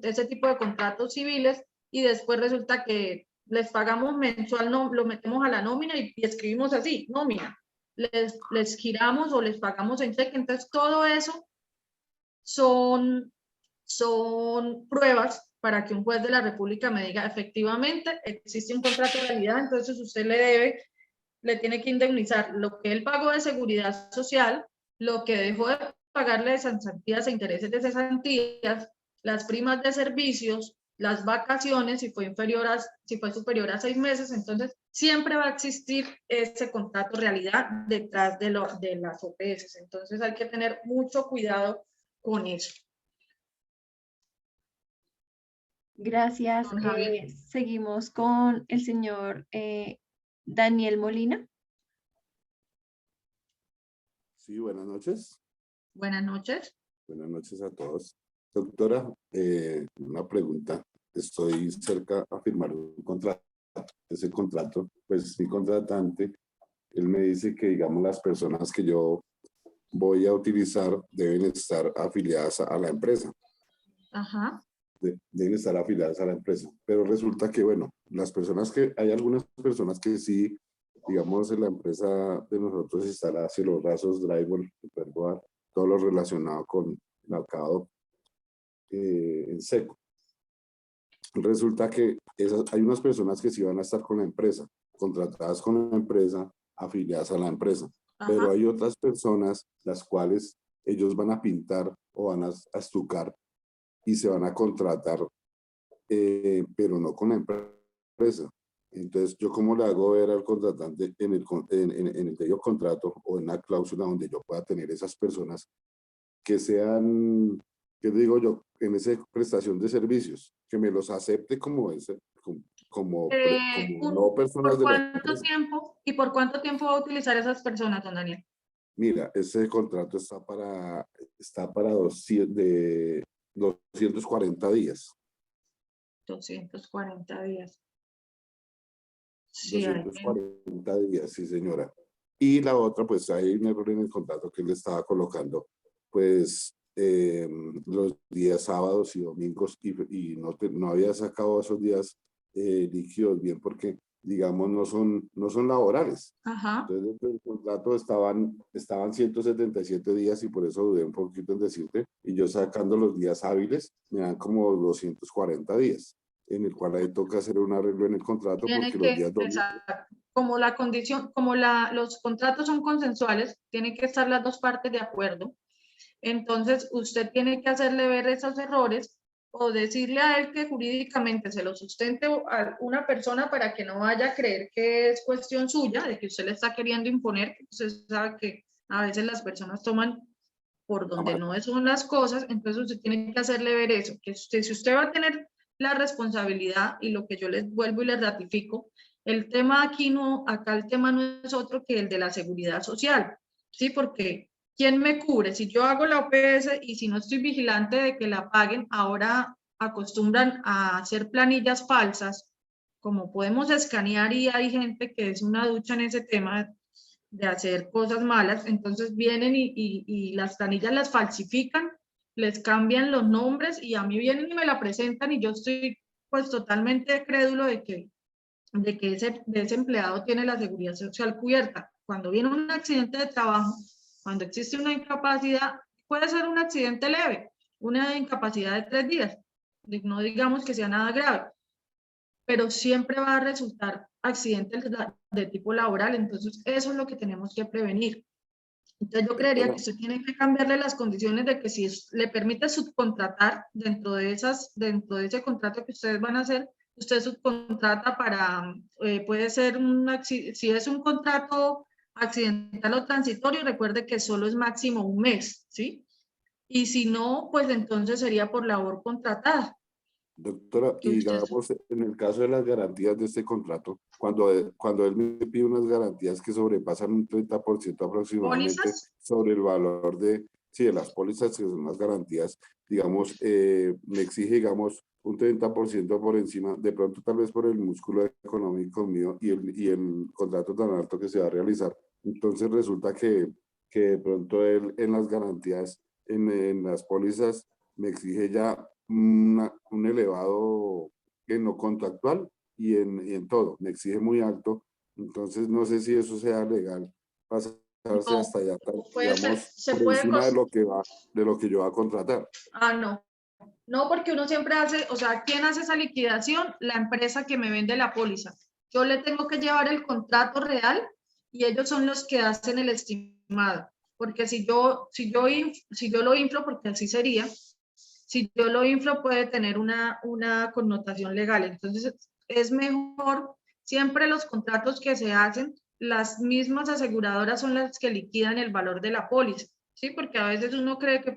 ese tipo de contratos civiles y después resulta que les pagamos mensual, no, lo metemos a la nómina y escribimos así, nómina. Les giramos o les pagamos en cheque. Entonces todo eso son pruebas para que un juez de la República me diga efectivamente existe un contrato de realidad, entonces usted le tiene que indemnizar lo que él pagó de seguridad social, lo que dejó de pagarle de cesantías e intereses de cesantías, las primas de servicios, las vacaciones, si fue superior a 6 meses, entonces siempre va a existir ese contrato realidad detrás de las OPS. Entonces hay que tener mucho cuidado con eso. Gracias. Seguimos con el señor Daniel Molina. Sí, buenas noches. Buenas noches. Buenas noches a todos. Doctora, una pregunta. Estoy cerca a firmar un contrato. Ese contrato, pues mi contratante, él me dice que, digamos, las personas que yo voy a utilizar deben estar afiliadas a la empresa. Ajá. Deben estar afiliadas a la empresa. Pero resulta que, bueno, hay algunas personas que sí, digamos, en la empresa de nosotros instala cielos drywall, superboard, todo lo relacionado con el acabado en seco. Resulta que hay unas personas que sí van a estar con la empresa, contratadas con la empresa, afiliadas a la empresa. Ajá. Pero hay otras personas las cuales ellos van a pintar o van a estucar y se van a contratar, pero no con la empresa. Entonces, ¿yo cómo le hago ver al contratante en el debido contrato o en la cláusula donde yo pueda tener esas personas que sean, ¿qué digo yo? En esa prestación de servicios, que me los acepte como no personas de la empresa. ¿Y por cuánto tiempo va a utilizar esas personas, don Daniel? Mira, ese contrato está para 240 días. 240 días. Sí, 240 días, sí, señora. Y la otra, pues hay un error en el contrato que él estaba colocando, pues los días sábados y domingos y no había sacado esos días líquidos bien porque, digamos, no son laborales. Ajá. Entonces, dentro del contrato estaban 177 días y por eso dudé un poquito en decirte. Y yo sacando los días hábiles, me dan como 240 días, en el cual ahí toca hacer un arreglo en el contrato porque los días domingos... Como la condición, los contratos son consensuales, tienen que estar las dos partes de acuerdo. Entonces, usted tiene que hacerle ver esos errores o decirle a él que jurídicamente se lo sustente a una persona para que no vaya a creer que es cuestión suya, de que usted le está queriendo imponer, que usted sabe que a veces las personas toman por donde no son las cosas, entonces usted tiene que hacerle ver eso, que si usted va a tener la responsabilidad, y lo que yo les vuelvo y les ratifico, el tema acá el tema no es otro que el de la seguridad social, ¿sí? Porque ¿quién me cubre? Si yo hago la OPS y si no estoy vigilante de que la paguen, ahora acostumbran a hacer planillas falsas, como podemos escanear y hay gente que es una ducha en ese tema de hacer cosas malas, entonces vienen y las planillas las falsifican, les cambian los nombres y a mí vienen y me la presentan y yo estoy pues totalmente crédulo de que ese empleado tiene la seguridad social cubierta. Cuando viene un accidente de trabajo, cuando existe una incapacidad, puede ser un accidente leve, una incapacidad de 3 días, no digamos que sea nada grave. pero siempre va a resultar accidentes de tipo laboral, entonces eso es lo que tenemos que prevenir. Entonces yo creería que usted tiene que cambiarle las condiciones de que si le permite subcontratar dentro de ese contrato que ustedes van a hacer, usted subcontrata para, puede ser si es un contrato accidental o transitorio, recuerde que solo es máximo un mes, ¿sí? Y si no, pues entonces sería por labor contratada. Doctora, y digamos, en el caso de las garantías de este contrato, cuando él me pide unas garantías que sobrepasan un 30% aproximadamente ¿Pólizas? sobre el valor de las pólizas, que son las garantías, digamos, me exige, digamos, un 30% por encima, de pronto tal vez por el músculo económico mío y el contrato tan alto que se va a realizar. Entonces resulta que de pronto él en las garantías, en las pólizas, me exige ya un elevado en lo contractual y en todo, me exige muy alto, entonces no sé si eso sea legal, pasarse No, hasta allá, puede ser, digamos, se por puede encima de lo que yo va a contratar. no. No, porque uno siempre hace, o sea, ¿quién hace esa liquidación? La empresa que me vende la póliza. Yo le tengo que llevar el contrato real y ellos son los que hacen el estimado. Porque si yo lo inflo, porque así sería, si yo lo inflo puede tener una connotación legal. Entonces, es mejor, siempre los contratos que se hacen, las mismas aseguradoras son las que liquidan el valor de la póliza. Sí, porque a veces uno cree que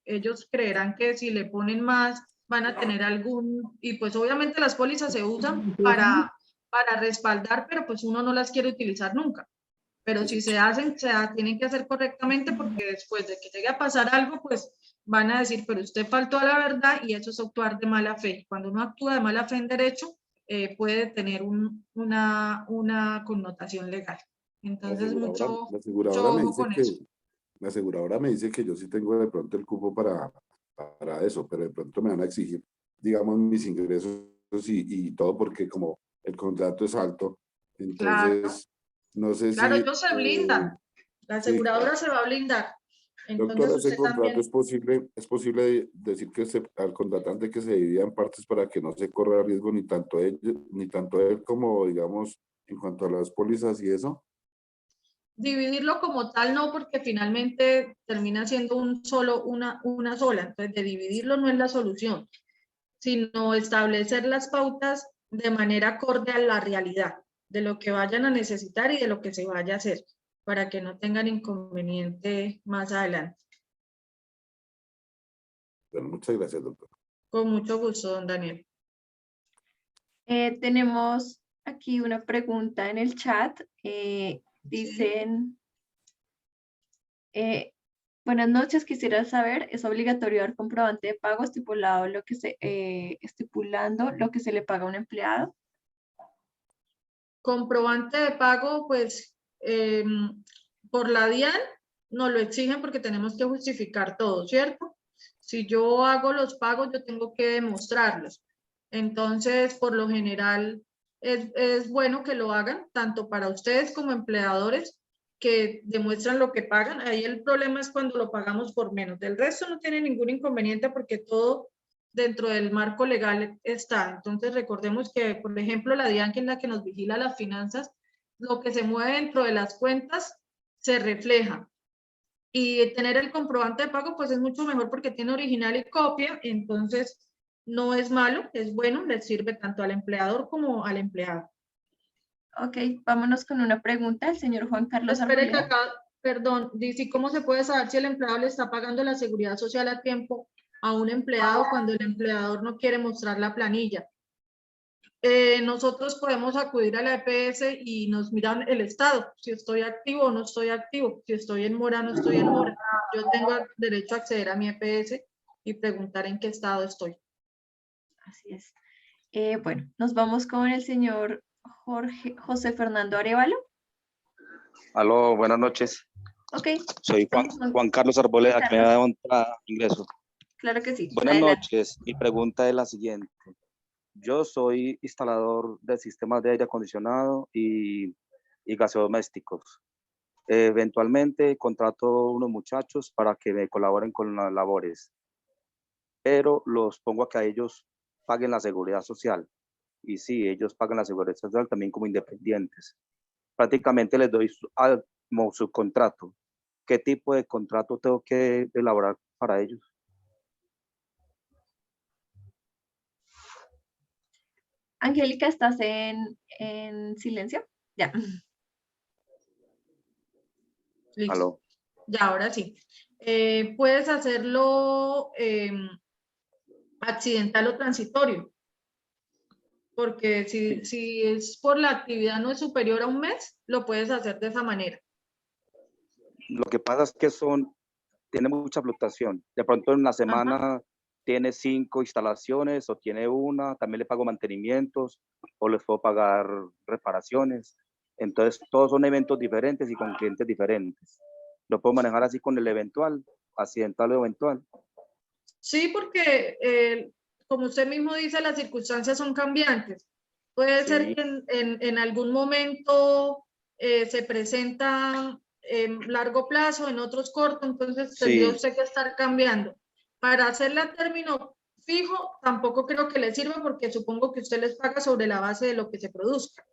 ellos creerán que si le ponen más van a tener y pues obviamente las pólizas se usan para respaldar, pero pues uno no las quiere utilizar nunca. Pero si se hacen, tienen que hacer correctamente porque después de que llegue a pasar algo, pues van a decir, pero usted faltó a la verdad y eso es actuar de mala fe. Cuando uno actúa de mala fe en derecho, puede tener una connotación legal. Entonces, mucho Me ojo dice con eso. la aseguradora me dice que yo sí tengo de pronto el cupo para eso, pero de pronto me van a exigir, digamos, mis ingresos y todo, porque como el contrato es alto, Claro, entonces no sé claro, si... ellos se blindan. La sí, aseguradora se va a blindar. Entonces, doctora, ese usted contrato también. es posible decir que al contratante que se divida en partes para que no se corra riesgo ni tanto él como, digamos, en cuanto a las pólizas y eso. Dividirlo como tal no, porque finalmente termina siendo una sola. Entonces, de dividirlo no es la solución, sino establecer las pautas de manera acorde a la realidad, de lo que vayan a necesitar y de lo que se vaya a hacer, para que no tengan inconveniente más adelante. Bueno, muchas gracias, doctor. Con mucho gusto, don Daniel. Tenemos aquí una pregunta en el chat. Dicen, buenas noches, quisiera saber, ¿es obligatorio dar comprobante de pago estipulando lo que se le paga a un empleado? Comprobante de pago, pues por la DIAN nos lo exigen porque tenemos que justificar todo, ¿cierto? Si yo hago los pagos, yo tengo que demostrarlos. Entonces, por lo general, es bueno que lo hagan, tanto para ustedes como empleadores, que demuestran lo que pagan. Ahí el problema es cuando lo pagamos por menos. Del resto no tiene ningún inconveniente porque todo dentro del marco legal está. Entonces, recordemos que, por ejemplo, la DIAN, que es la que nos vigila las finanzas, lo que se mueve dentro de las cuentas se refleja. Y tener el comprobante de pago, pues es mucho mejor porque tiene original y copia, entonces no es malo, es bueno, le sirve tanto al empleador como al empleado. Ok, vámonos con una pregunta del señor Juan Carlos Espere que Arboleda. acá, perdón, dice, ¿cómo se puede saber si el empleado le está pagando la seguridad social a tiempo a un empleado cuando el empleador no quiere mostrar la planilla? Nosotros podemos acudir a la EPS y nos miran el estado, si estoy activo o no estoy activo, si estoy en mora o no estoy en mora. Yo tengo derecho a acceder a mi EPS y preguntar en qué estado estoy. Así es. Bueno, nos vamos con el señor José Fernando Arevalo. Aló, buenas noches. Ok. Soy Juan Carlos Arboleda, que me da un ingreso. Claro que sí. Buenas Adelante. noches. Mi pregunta es la siguiente. Yo soy instalador de sistemas de aire acondicionado y gasodomésticos. Eventualmente contrato unos muchachos para que me colaboren con las labores, pero los pongo a que a ellos paguen la seguridad social. Y sí, ellos pagan la seguridad social también como independientes. Prácticamente les doy como subcontrato. ¿Qué tipo de contrato tengo que elaborar para ellos? Angélica, ¿estás en silencio? Ya. Listo. ¿Aló? Ya, ahora sí. Puedes hacerlo accidental o transitorio, porque si es por la actividad no es superior a un mes, lo puedes hacer de esa manera. Lo que pasa es que tiene mucha fluctuación. De pronto en la semana tiene 5 instalaciones o tiene una, también le pago mantenimientos o les puedo pagar reparaciones. Entonces, todos son eventos diferentes y con clientes diferentes. Lo puedo manejar así con el eventual, accidental o eventual. Sí, porque como usted mismo dice, las circunstancias son cambiantes. Puede ser que en algún momento se presenta en largo plazo, en otros corto, entonces tendría usted que estar cambiando. Para hacerle a término fijo, tampoco creo que le sirva porque supongo que usted les paga sobre la base de lo que se produzca.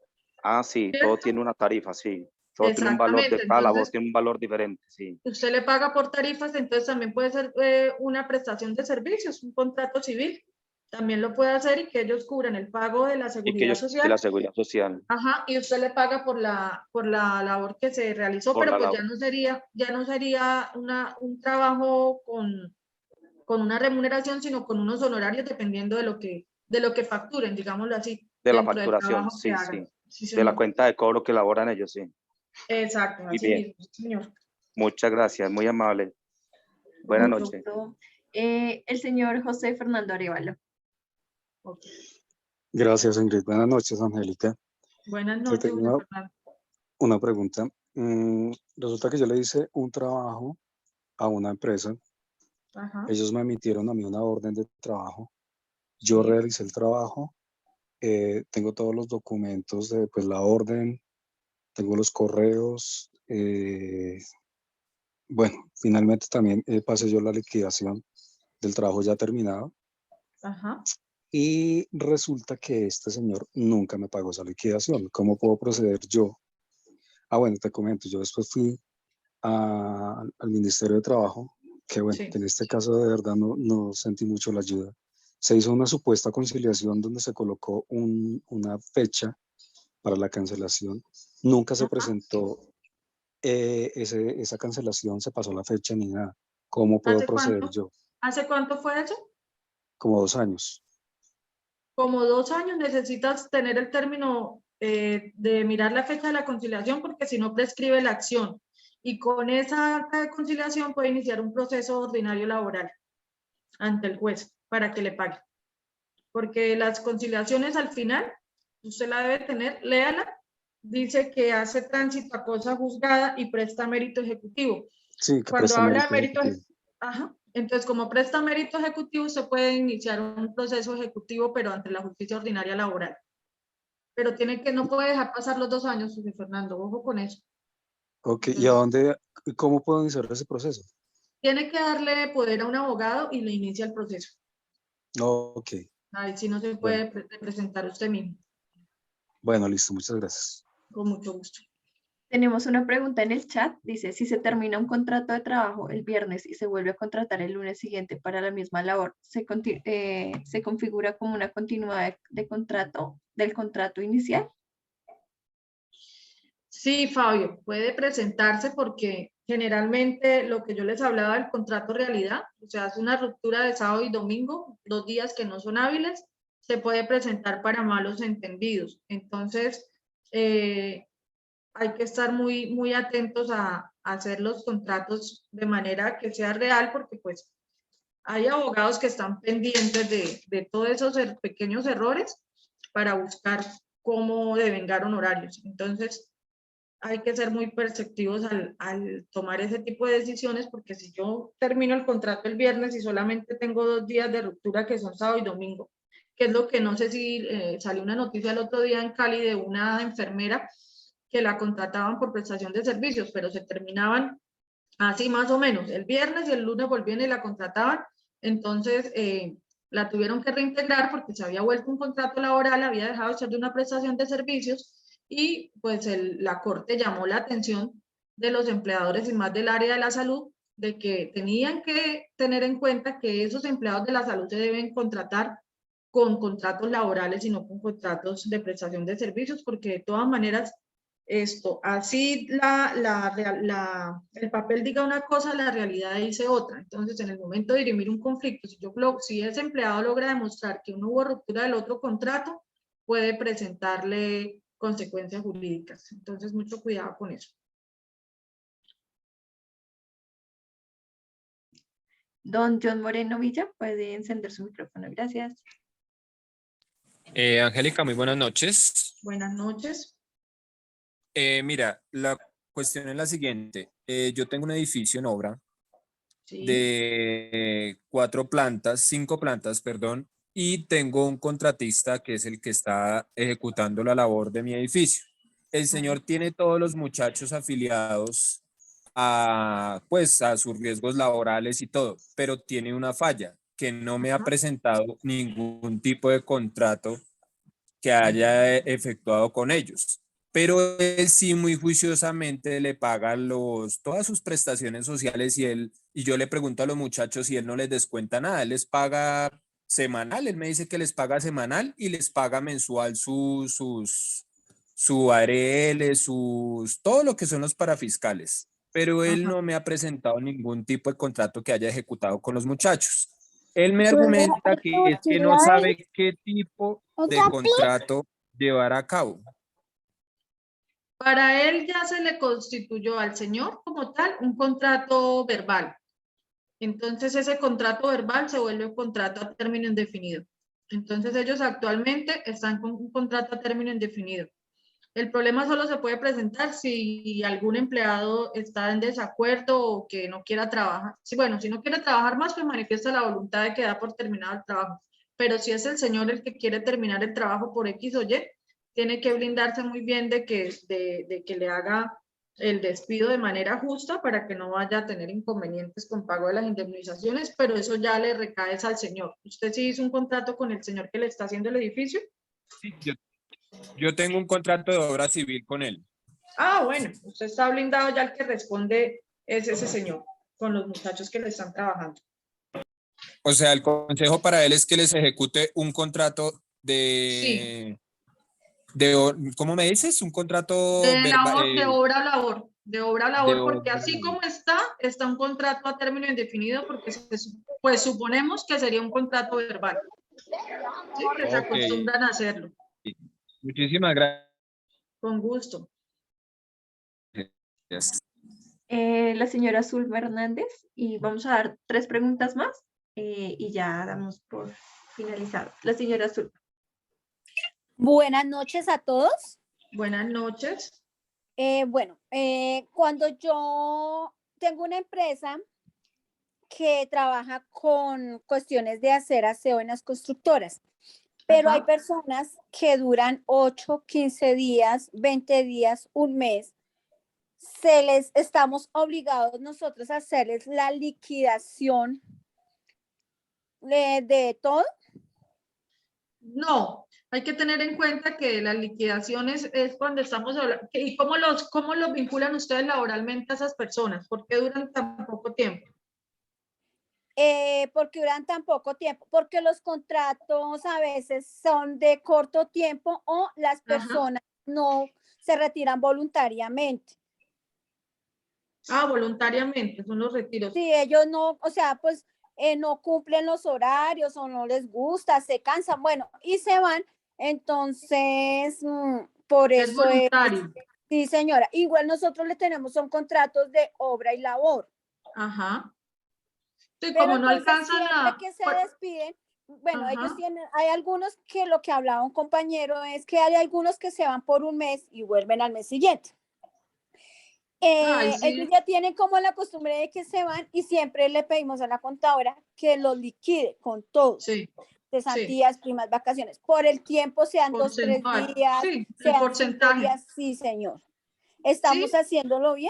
Ah, sí, ¿Cierto? todo tiene una tarifa, sí. Todo tiene un valor, Exactamente, cada labor entonces, tiene un valor diferente, sí. usted le paga por tarifas, entonces también puede ser una prestación de servicios, un contrato civil. También lo puede hacer y que ellos cubran el pago de la Y que seguridad ellos, social. de la seguridad social. Ajá, y usted le paga por la labor que se realizó, Por pero la pues labor. ya no sería un trabajo con una remuneración, sino con unos honorarios dependiendo de lo que facturen, digámoslo así, De la dentro del facturación, trabajo que sí, hagan. sí. Sí, De la señor. cuenta de cobro que elaboran ellos, sí. Exacto, Muy así bien. mismo, señor. Muchas gracias, muy amable. Buenas noches. El señor José Fernando Arevalo. Okay. Gracias, Ingrid. Buenas noches, Angélica. Buenas Te noches, tengo Fernando. una pregunta. Resulta que yo le hice un trabajo a una empresa. Ajá. Ellos me emitieron a mí una orden de trabajo. Yo realicé el trabajo. Tengo todos los documentos de pues, la orden. Tengo los correos. Bueno, finalmente también pasé yo la liquidación del trabajo ya terminado. Ajá. Y resulta que este señor nunca me pagó esa liquidación. ¿Cómo puedo proceder yo? Bueno, te comento, yo después fui al Ministerio de Trabajo, que bueno, que en este caso de verdad no sentí mucho la ayuda. Se hizo una supuesta conciliación donde se colocó una fecha para la cancelación. Nunca se presentó esa cancelación, se pasó la fecha ni nada. ¿Cómo puedo proceder yo? ¿Hace cuánto fue eso? Como 2 años. Como 2 años necesitas tener el término de mirar la fecha de la conciliación porque si no prescribe la acción y con esa acta de conciliación puede iniciar un proceso ordinario laboral ante el juez para que le pague. Porque las conciliaciones al final, usted la debe tener, léala, dice que hace tránsito a cosa juzgada y presta mérito ejecutivo. Sí, que cuando habla de mérito mérito, ajá, entonces como presta mérito ejecutivo se puede iniciar un proceso ejecutivo pero ante la justicia ordinaria laboral. Pero no puede dejar pasar los 2 años, José Fernando, ojo con eso. Ok, Entonces, ¿y cómo puedo iniciar ese proceso? Tiene que darle poder a un abogado y le inicia el proceso. Ok. Ahí sí no se puede presentar usted mismo. Bueno, listo, muchas gracias. Con mucho gusto. Tenemos una pregunta en el chat. Dice, si se termina un contrato de trabajo el viernes y se vuelve a contratar el lunes siguiente para la misma labor, ¿se configura como una continuidad del contrato inicial? Sí, Fabio, puede presentarse porque generalmente lo que yo les hablaba del contrato realidad, o sea, es una ruptura de sábado y domingo, 2 días que no son hábiles, se puede presentar para malos entendidos. Entonces, hay que estar muy, muy atentos a hacer los contratos de manera que sea real, porque pues hay abogados que están pendientes de todos esos pequeños errores para buscar cómo devengar honorarios. Entonces, hay que ser muy perceptivos al tomar ese tipo de decisiones, porque si yo termino el contrato el viernes y solamente tengo 2 días de ruptura que son sábado y domingo, que es lo que no sé si salió una noticia el otro día en Cali de una enfermera que la contrataban por prestación de servicios, pero se terminaban así más o menos, el viernes y el lunes volvían y la contrataban, entonces la tuvieron que reintegrar porque se había vuelto un contrato laboral, había dejado de ser de una prestación de servicios y pues la Corte llamó la atención de los empleadores y más del área de la salud de que tenían que tener en cuenta que esos empleados de la salud se deben contratar con contratos laborales y no con contratos de prestación de servicios, porque de todas maneras así el papel diga una cosa, la realidad dice otra. Entonces, en el momento de dirimir un conflicto, si ese empleado logra demostrar que no hubo ruptura del otro contrato, puede presentarle consecuencias jurídicas. Entonces, mucho cuidado con eso. Don John Moreno Villa, puede encender su micrófono. Gracias. Angélica, muy buenas noches. Buenas noches. Mira, la cuestión es la siguiente. Yo tengo un edificio en obra de 5 plantas, perdón, y tengo un contratista que es el que está ejecutando la labor de mi edificio. El señor tiene todos los muchachos afiliados a sus riesgos laborales y todo, pero tiene una falla, que no me ha presentado ningún tipo de contrato que haya efectuado con ellos. Pero él sí muy juiciosamente le paga todas sus prestaciones sociales y yo le pregunto a los muchachos si él no les descuenta nada, él les paga semanal, él me dice que les paga semanal y les paga mensual su ARL, todo lo que son los parafiscales, pero él no me ha presentado ningún tipo de contrato que haya ejecutado con los muchachos. Él me argumenta que es que no sabe qué tipo de contrato llevar a cabo. Para él ya se le constituyó al señor como tal un contrato verbal. Entonces ese contrato verbal se vuelve un contrato a término indefinido. Entonces ellos actualmente están con un contrato a término indefinido. El problema solo se puede presentar si algún empleado está en desacuerdo o que no quiera trabajar. Si no quiere trabajar más, pues manifiesta la voluntad de que da por terminado el trabajo. Pero si es el señor el que quiere terminar el trabajo por X o Y, tiene que blindarse muy bien de que le haga el despido de manera justa para que no vaya a tener inconvenientes con pago de las indemnizaciones, pero eso ya le recae al señor. ¿Usted sí hizo un contrato con el señor que le está haciendo el edificio? Sí, yo tengo un contrato de obra civil con él. Ah, bueno, usted está blindado, ya el que responde es ese señor, con los muchachos que le están trabajando. O sea, el consejo para él es que les ejecute un contrato ¿cómo me dices? Un contrato de obra a labor, porque así como está un contrato a término indefinido, porque pues suponemos que sería un contrato verbal. Sí, que se acostumbran a hacerlo. Muchísimas gracias. Con gusto. La señora Zulma Hernández, y vamos a dar 3 preguntas más y ya damos por finalizado. La señora Zulma. Buenas noches a todos. Buenas noches. Cuando yo tengo una empresa que trabaja con cuestiones de hacer aseo en las constructoras, pero hay personas que duran 8, 15 días, 20 días, un mes. Estamos obligados nosotros a hacerles la liquidación de todo. No, hay que tener en cuenta que las liquidaciones es cuando estamos hablando. ¿Y cómo los vinculan ustedes laboralmente a esas personas? ¿Por qué duran tan poco tiempo? Porque duran tan poco tiempo, porque los contratos a veces son de corto tiempo o las personas no se retiran voluntariamente. Ah, voluntariamente, son los retiros. Sí, ellos no, o sea, pues no cumplen los horarios o no les gusta, se cansan, bueno, y se van. Entonces, por eso es voluntario. Sí, señora. Igual nosotros le tenemos son contratos de obra y labor. Ajá. Sí, pero como no alcanzan siempre que se despiden, bueno, ellos tienen, hay algunos que lo que hablaba un compañero es que hay algunos que se van por un mes y vuelven al mes siguiente. Ellos ya tienen como la costumbre de que se van y siempre le pedimos a la contadora que los liquide con todo. Sí. Cesantías, primas, vacaciones. Por el tiempo, sean 2, 3 días, sean 5 días. Sí, señor. ¿Estamos haciéndolo bien?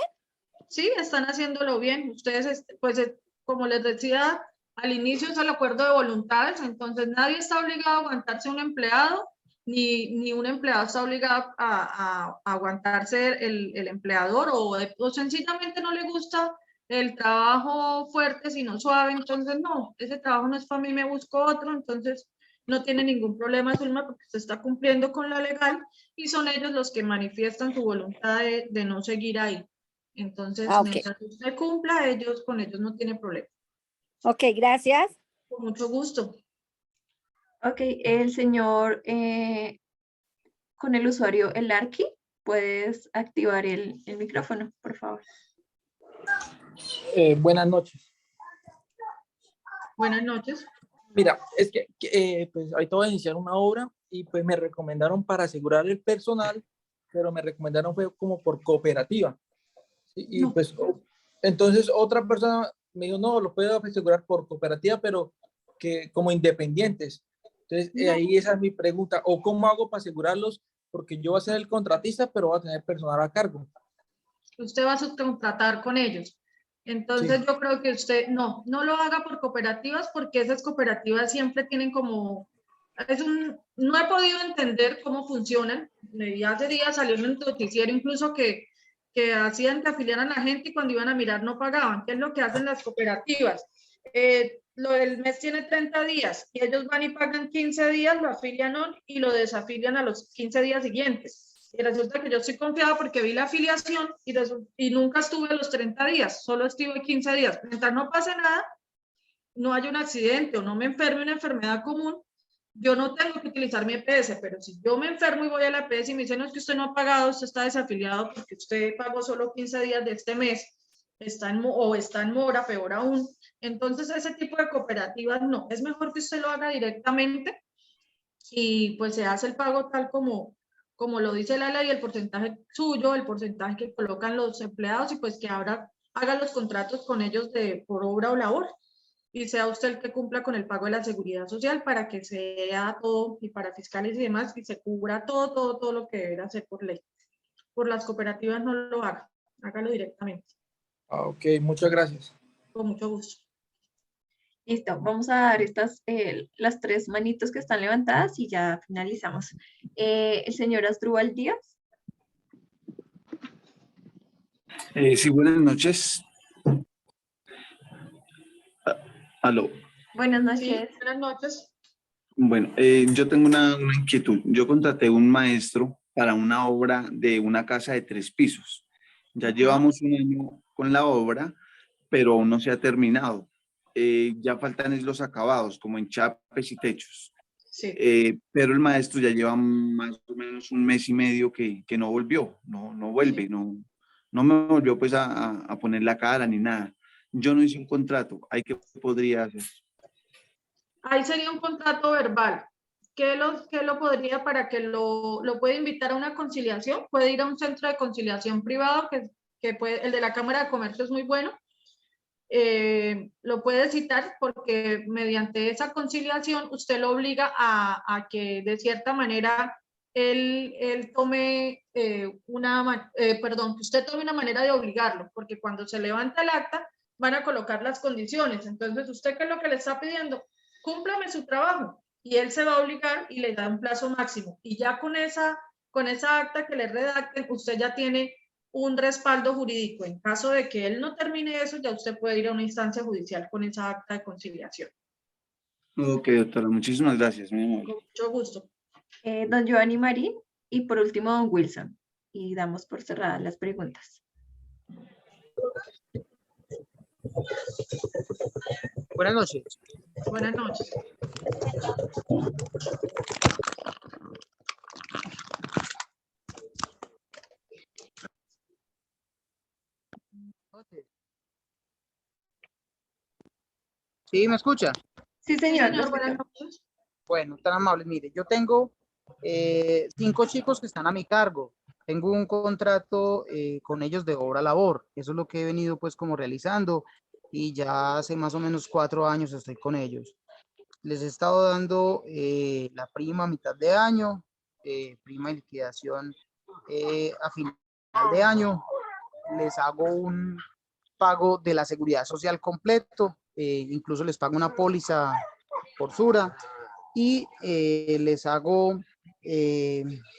Sí, están haciéndolo bien. Ustedes, pues, como les decía, Al inicio es el acuerdo de voluntades, entonces nadie está obligado a aguantarse un empleado, ni un empleado está obligado a aguantarse el empleador, o sencillamente no le gusta el trabajo fuerte, sino suave, entonces no, ese trabajo no es para mí, me busco otro, entonces no tiene ningún problema, Zulma, porque se está cumpliendo con la legal y son ellos los que manifiestan su voluntad de no seguir ahí. Entonces, mientras usted cumpla, con ellos no tiene problema. Ok, gracias. Con mucho gusto. Ok, el señor con el usuario El Arqui, puedes activar el micrófono, por favor. Buenas noches. Buenas noches. Mira, es que pues ahorita voy a iniciar una obra y pues me recomendaron para asegurar el personal, pero me recomendaron fue como por cooperativa. Y no. Pues entonces otra persona me dijo, no, lo puedo asegurar por cooperativa, pero que como independientes. Entonces no. Ahí esa es mi pregunta, o cómo hago para asegurarlos, porque yo voy a ser el contratista, pero voy a tener personal a cargo. Usted va a subcontratar con ellos. Entonces sí. Yo creo que usted no lo haga por cooperativas, porque esas cooperativas siempre tienen como, no he podido entender cómo funcionan. Hace días salió en el noticiero incluso que hacían que afiliaran a la gente y cuando iban a mirar no pagaban. ¿Qué es lo que hacen las cooperativas? El mes tiene 30 días y ellos van y pagan 15 días, lo afilian y lo desafilian a los 15 días siguientes. Y resulta que yo estoy confiada porque vi la afiliación y nunca estuve los 30 días, solo estuve 15 días. Mientras no pase nada, no hay un accidente o no me enferme una enfermedad común, yo no tengo que utilizar mi EPS, pero si yo me enfermo y voy a la EPS y me dicen, no, es que usted no ha pagado, usted está desafiliado porque usted pagó solo 15 días de este mes, está en mora, peor aún. Entonces, ese tipo de cooperativas no, es mejor que usted lo haga directamente y pues se hace el pago tal como lo dice la ley, el porcentaje suyo, el porcentaje que colocan los empleados y pues que ahora haga los contratos con ellos por obra o labor y sea usted el que cumpla con el pago de la seguridad social para que sea todo y para fiscales y demás y se cubra todo lo que deberá hacer por ley. Por las cooperativas no lo haga, hágalo directamente. Ok, muchas gracias. Con mucho gusto. Listo, vamos a dar las 3 manitos que están levantadas y ya finalizamos. El señor Asdrúbal Díaz. Sí, buenas noches. Aló. Buenas noches. Sí, buenas noches. Bueno, yo tengo una inquietud. Yo contraté un maestro para una obra de una casa de 3 pisos. Ya llevamos un año con la obra, pero aún no se ha terminado. Ya faltan los acabados, como enchapes y techos. Sí. Pero el maestro ya lleva más o menos un mes y medio que no volvió, no vuelve, sí. no me volvió pues a poner la cara ni nada. Yo no hice un contrato, ¿ahí qué podría hacer? Ahí sería un contrato verbal. ¿Qué lo podría para que lo puede invitar a una conciliación? Puede ir a un centro de conciliación privado, que puede, el de la Cámara de Comercio es muy bueno. Lo puede citar porque mediante esa conciliación usted lo obliga a que de cierta manera él tome que usted tome una manera de obligarlo, porque cuando se levanta el acta van a colocar las condiciones. Entonces, ¿usted qué es lo que le está pidiendo? Cúmplame su trabajo y él se va a obligar y le da un plazo máximo. Y ya con esa acta que le redacten, usted ya tiene un respaldo jurídico. En caso de que él no termine eso, ya usted puede ir a una instancia judicial con esa acta de conciliación. Ok, doctora, muchísimas gracias. Mi amor. Con mucho gusto. Don Giovanni Marín y por último don Wilson. Y damos por cerradas las preguntas. Buenas noches. Buenas noches. ¿Sí me escucha? Sí, señor. Buenas noches. Bueno, tan amable. Mire, yo tengo 5 chicos que están a mi cargo. Tengo un contrato con ellos de obra-labor. Eso es lo que he venido pues como realizando y ya hace más o menos 4 años estoy con ellos. Les he estado dando la prima a mitad de año, prima de liquidación a final de año. Les hago un pago de la seguridad social completo incluso les pago una póliza por Sura y les hago,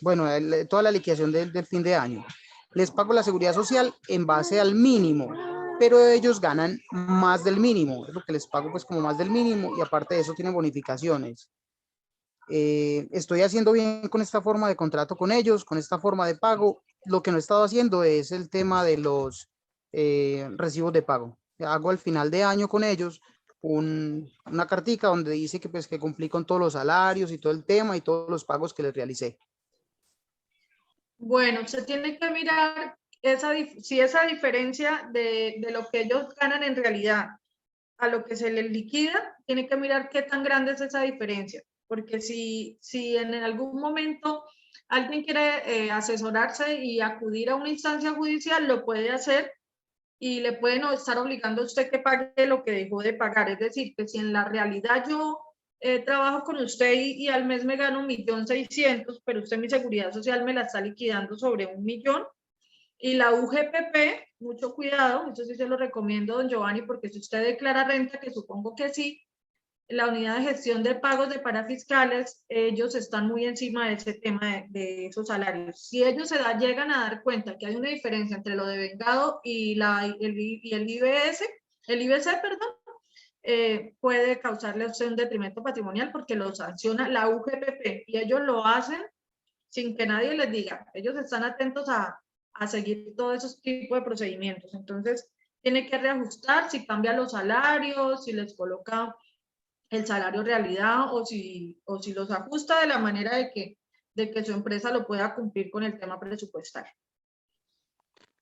bueno, toda la liquidación del fin de año. Les pago la seguridad social en base al mínimo, pero ellos ganan más del mínimo, es lo que les pago pues como más del mínimo y aparte de eso tienen bonificaciones. Estoy haciendo bien con esta forma de contrato con ellos, con esta forma de pago. Lo que no he estado haciendo es el tema de los recibos de pago. Hago al final de año con ellos una cartica donde dice que, pues, que cumplí con todos los salarios y todo el tema y todos los pagos que les realicé. Bueno, usted tiene que mirar si esa diferencia de lo que ellos ganan en realidad a lo que se les liquida, tiene que mirar qué tan grande es esa diferencia. Porque si en algún momento alguien quiere asesorarse y acudir a una instancia judicial, lo puede hacer y le pueden estar obligando a usted que pague lo que dejó de pagar. Es decir, que si en la realidad yo trabajo con usted y al mes me gano 1.600.000, pero usted mi seguridad social me la está liquidando sobre 1.000.000, y la UGPP, mucho cuidado, eso sí se lo recomiendo, don Giovanni, porque si usted declara renta, que supongo que sí, la unidad de gestión de pagos de parafiscales, ellos están muy encima de ese tema de esos salarios. Si ellos llegan a dar cuenta que hay una diferencia entre lo de vengado y el IBC, perdón, puede causarle a usted un detrimento patrimonial porque lo sanciona la UGPP y ellos lo hacen sin que nadie les diga. Ellos están atentos a seguir todos esos tipos de procedimientos. Entonces, tiene que reajustar si cambia los salarios, si les coloca el salario realidad o si los ajusta de la manera de que su empresa lo pueda cumplir con el tema presupuestario.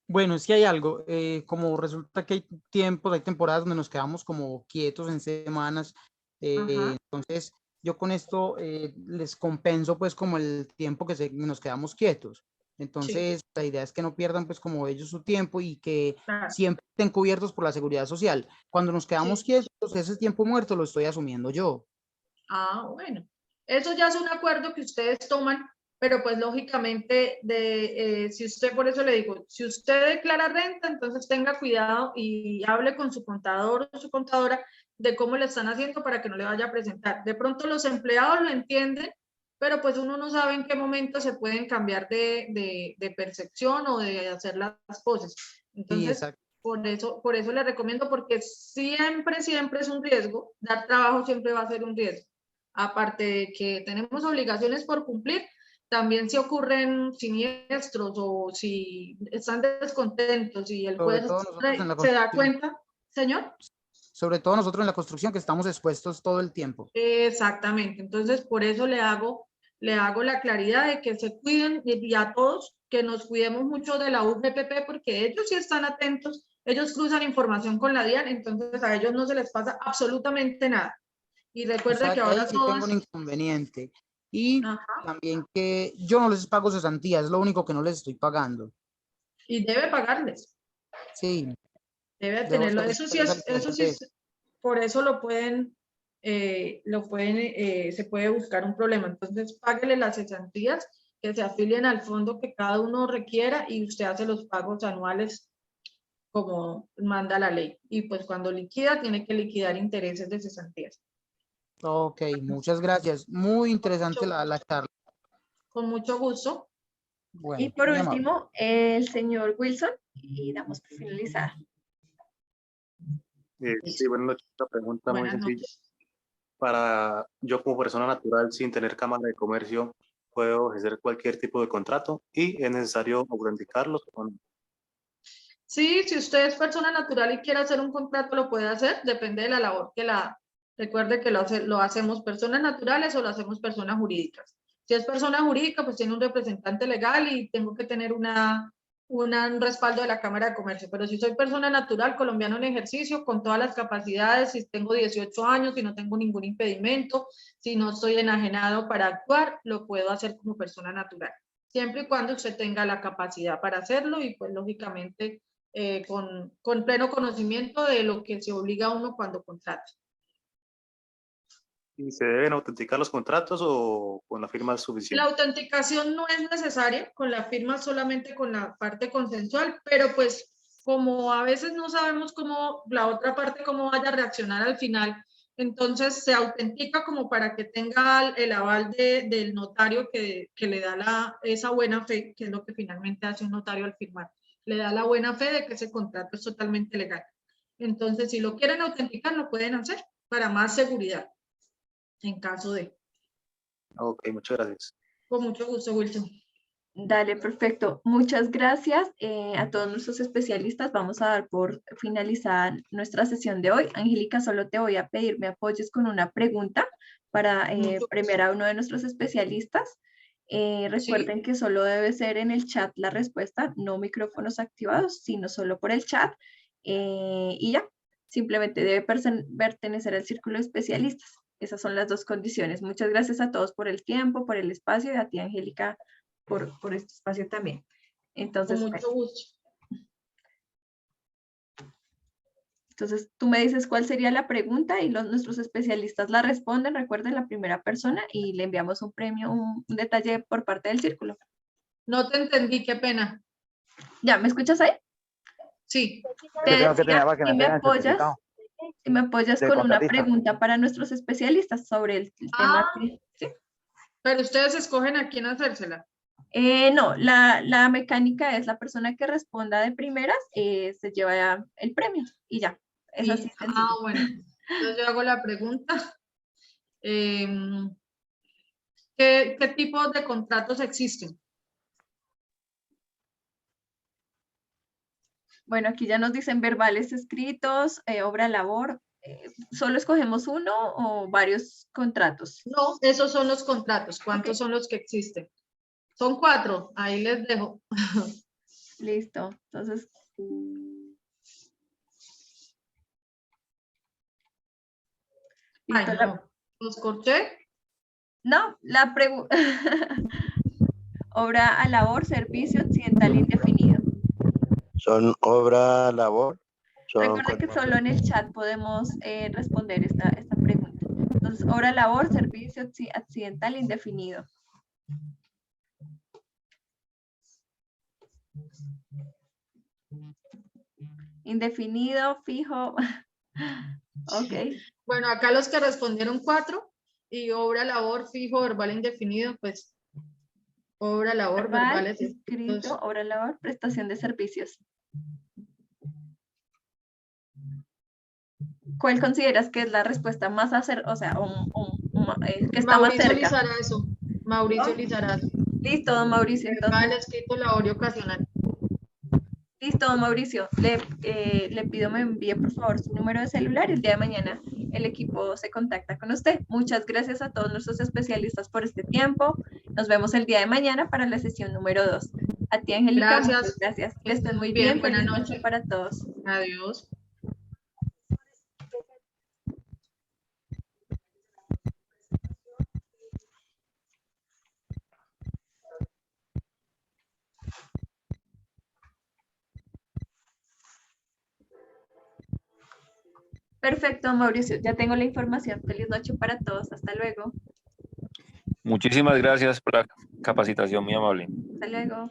Bueno, es que hay algo, como resulta que hay tiempos, hay temporadas donde nos quedamos como quietos en semanas, entonces yo con esto les compenso pues como el tiempo que nos quedamos quietos. Entonces, la idea es que no pierdan pues como ellos su tiempo y que siempre estén cubiertos por la seguridad social. Cuando nos quedamos quietos, ese tiempo muerto lo estoy asumiendo yo. Ah, bueno. Eso ya es un acuerdo que ustedes toman, pero pues lógicamente, si usted, por eso le digo, si usted declara renta, entonces tenga cuidado y hable con su contador o su contadora de cómo le están haciendo para que no le vaya a presentar. De pronto los empleados lo entienden, pero pues uno no sabe en qué momento se pueden cambiar de percepción o de hacer las cosas. Entonces, sí, por eso le recomiendo, porque siempre es un riesgo, dar trabajo siempre va a ser un riesgo. Aparte de que tenemos obligaciones por cumplir, también si ocurren siniestros o si están descontentos y el juez se da cuenta, señor. Sobre todo nosotros en la construcción que estamos expuestos todo el tiempo. Exactamente, entonces por eso le hago la claridad de que se cuiden y a todos que nos cuidemos mucho de la UGPP porque ellos sí están atentos, ellos cruzan información con la DIAN, entonces a ellos no se les pasa absolutamente nada. Y recuerda que ahora sí tengo un inconveniente y también que yo no les pago cesantías, es lo único que no les estoy pagando. Y debe pagarles. Sí. Debe tenerlo. Eso sí, por eso se puede buscar un problema. Entonces, páguele las cesantías que se afilien al fondo que cada uno requiera y usted hace los pagos anuales como manda la ley. Y pues cuando liquida, tiene que liquidar intereses de cesantías. Ok, muchas gracias. Muy interesante la charla. Con mucho gusto. Bueno, y por último, el señor Wilson, y damos por finalizada. Sí, buenas noches. Una pregunta muy sencilla. Para yo como persona natural sin tener cámara de comercio, ¿puedo ejercer cualquier tipo de contrato y es necesario autenticarlos o no? Sí, si usted es persona natural y quiere hacer un contrato, lo puede hacer, depende de la labor recuerde que lo hacemos personas naturales o lo hacemos personas jurídicas. Si es persona jurídica, pues tiene un representante legal y tengo que tener un respaldo de la Cámara de Comercio. Pero si soy persona natural, colombiano en ejercicio, con todas las capacidades, si tengo 18 años, si no tengo ningún impedimento, si no estoy enajenado para actuar, lo puedo hacer como persona natural. Siempre y cuando usted tenga la capacidad para hacerlo y pues lógicamente con pleno conocimiento de lo que se obliga a uno cuando contrata. ¿Y se deben autenticar los contratos o con la firma es suficiente? La autenticación no es necesaria, con la firma solamente con la parte consensual, pero pues como a veces no sabemos cómo la otra parte cómo vaya a reaccionar al final, entonces se autentica como para que tenga el aval del notario que le da esa buena fe, que es lo que finalmente hace un notario al firmar. Le da la buena fe de que ese contrato es totalmente legal. Entonces, si lo quieren autenticar, lo pueden hacer para más seguridad, en caso de. Ok, muchas gracias. Con mucho gusto, Wilson. Dale, perfecto. Muchas gracias a todos nuestros especialistas. Vamos a dar por finalizada nuestra sesión de hoy. Angélica, solo te voy a pedir me apoyes con una pregunta para premiar a uno de nuestros especialistas. Recuerden que solo debe ser en el chat la respuesta, no micrófonos activados, sino solo por el chat. Y ya, simplemente debe pertenecer al círculo de especialistas. Esas son las dos condiciones. Muchas gracias a todos por el tiempo, por el espacio y a ti, Angélica, por este espacio también. Entonces, con mucho gusto. Entonces, tú me dices cuál sería la pregunta y nuestros especialistas la responden. Recuerden, la primera persona y le enviamos un premio, un detalle por parte del círculo. No te entendí, qué pena. ¿Ya me escuchas ahí? Sí. Si me apoyas con una pregunta para nuestros especialistas sobre el tema. ¿Sí? Pero ustedes escogen a quién hacérsela. No, la mecánica es la persona que responda de primeras, se lleva el premio y ya. Es así. Bueno. Entonces yo hago la pregunta. ¿Qué tipos de contratos existen? Bueno, aquí ya nos dicen verbales escritos, obra labor. ¿Solo escogemos uno o varios contratos? No, esos son los contratos. ¿Cuántos son los que existen? Son 4, ahí les dejo. Listo, entonces. Ay, no. ¿Los corché? No, la pregunta. Obra a labor, servicio accidental indefinido. ¿Son obra labor? Recuerden que solo en el chat podemos responder esta pregunta. Entonces, obra labor, servicio accidental indefinido. Indefinido, fijo. Ok. Bueno, acá los que respondieron 4 y obra, labor, fijo, verbal, indefinido, pues obra, labor, verbal escrito, obra, labor, prestación de servicios. ¿Cuál consideras que es la respuesta más acertada, o sea, que está más cerca? Mauricio Lizarazo. Listo, don Mauricio. Verbal, escrito, labor y ocasional. Listo, don Mauricio. Le pido me envíe por favor su número de celular y el día de mañana el equipo se contacta con usted. Muchas gracias a todos nuestros especialistas por este tiempo. Nos vemos el día de mañana para la sesión número 2. A ti, Angélica, gracias. Muchas gracias. Que estén muy bien. Buenas noches para todos. Adiós. Perfecto, Mauricio. Ya tengo la información. Feliz noche para todos. Hasta luego. Muchísimas gracias por la capacitación, muy amable. Hasta luego.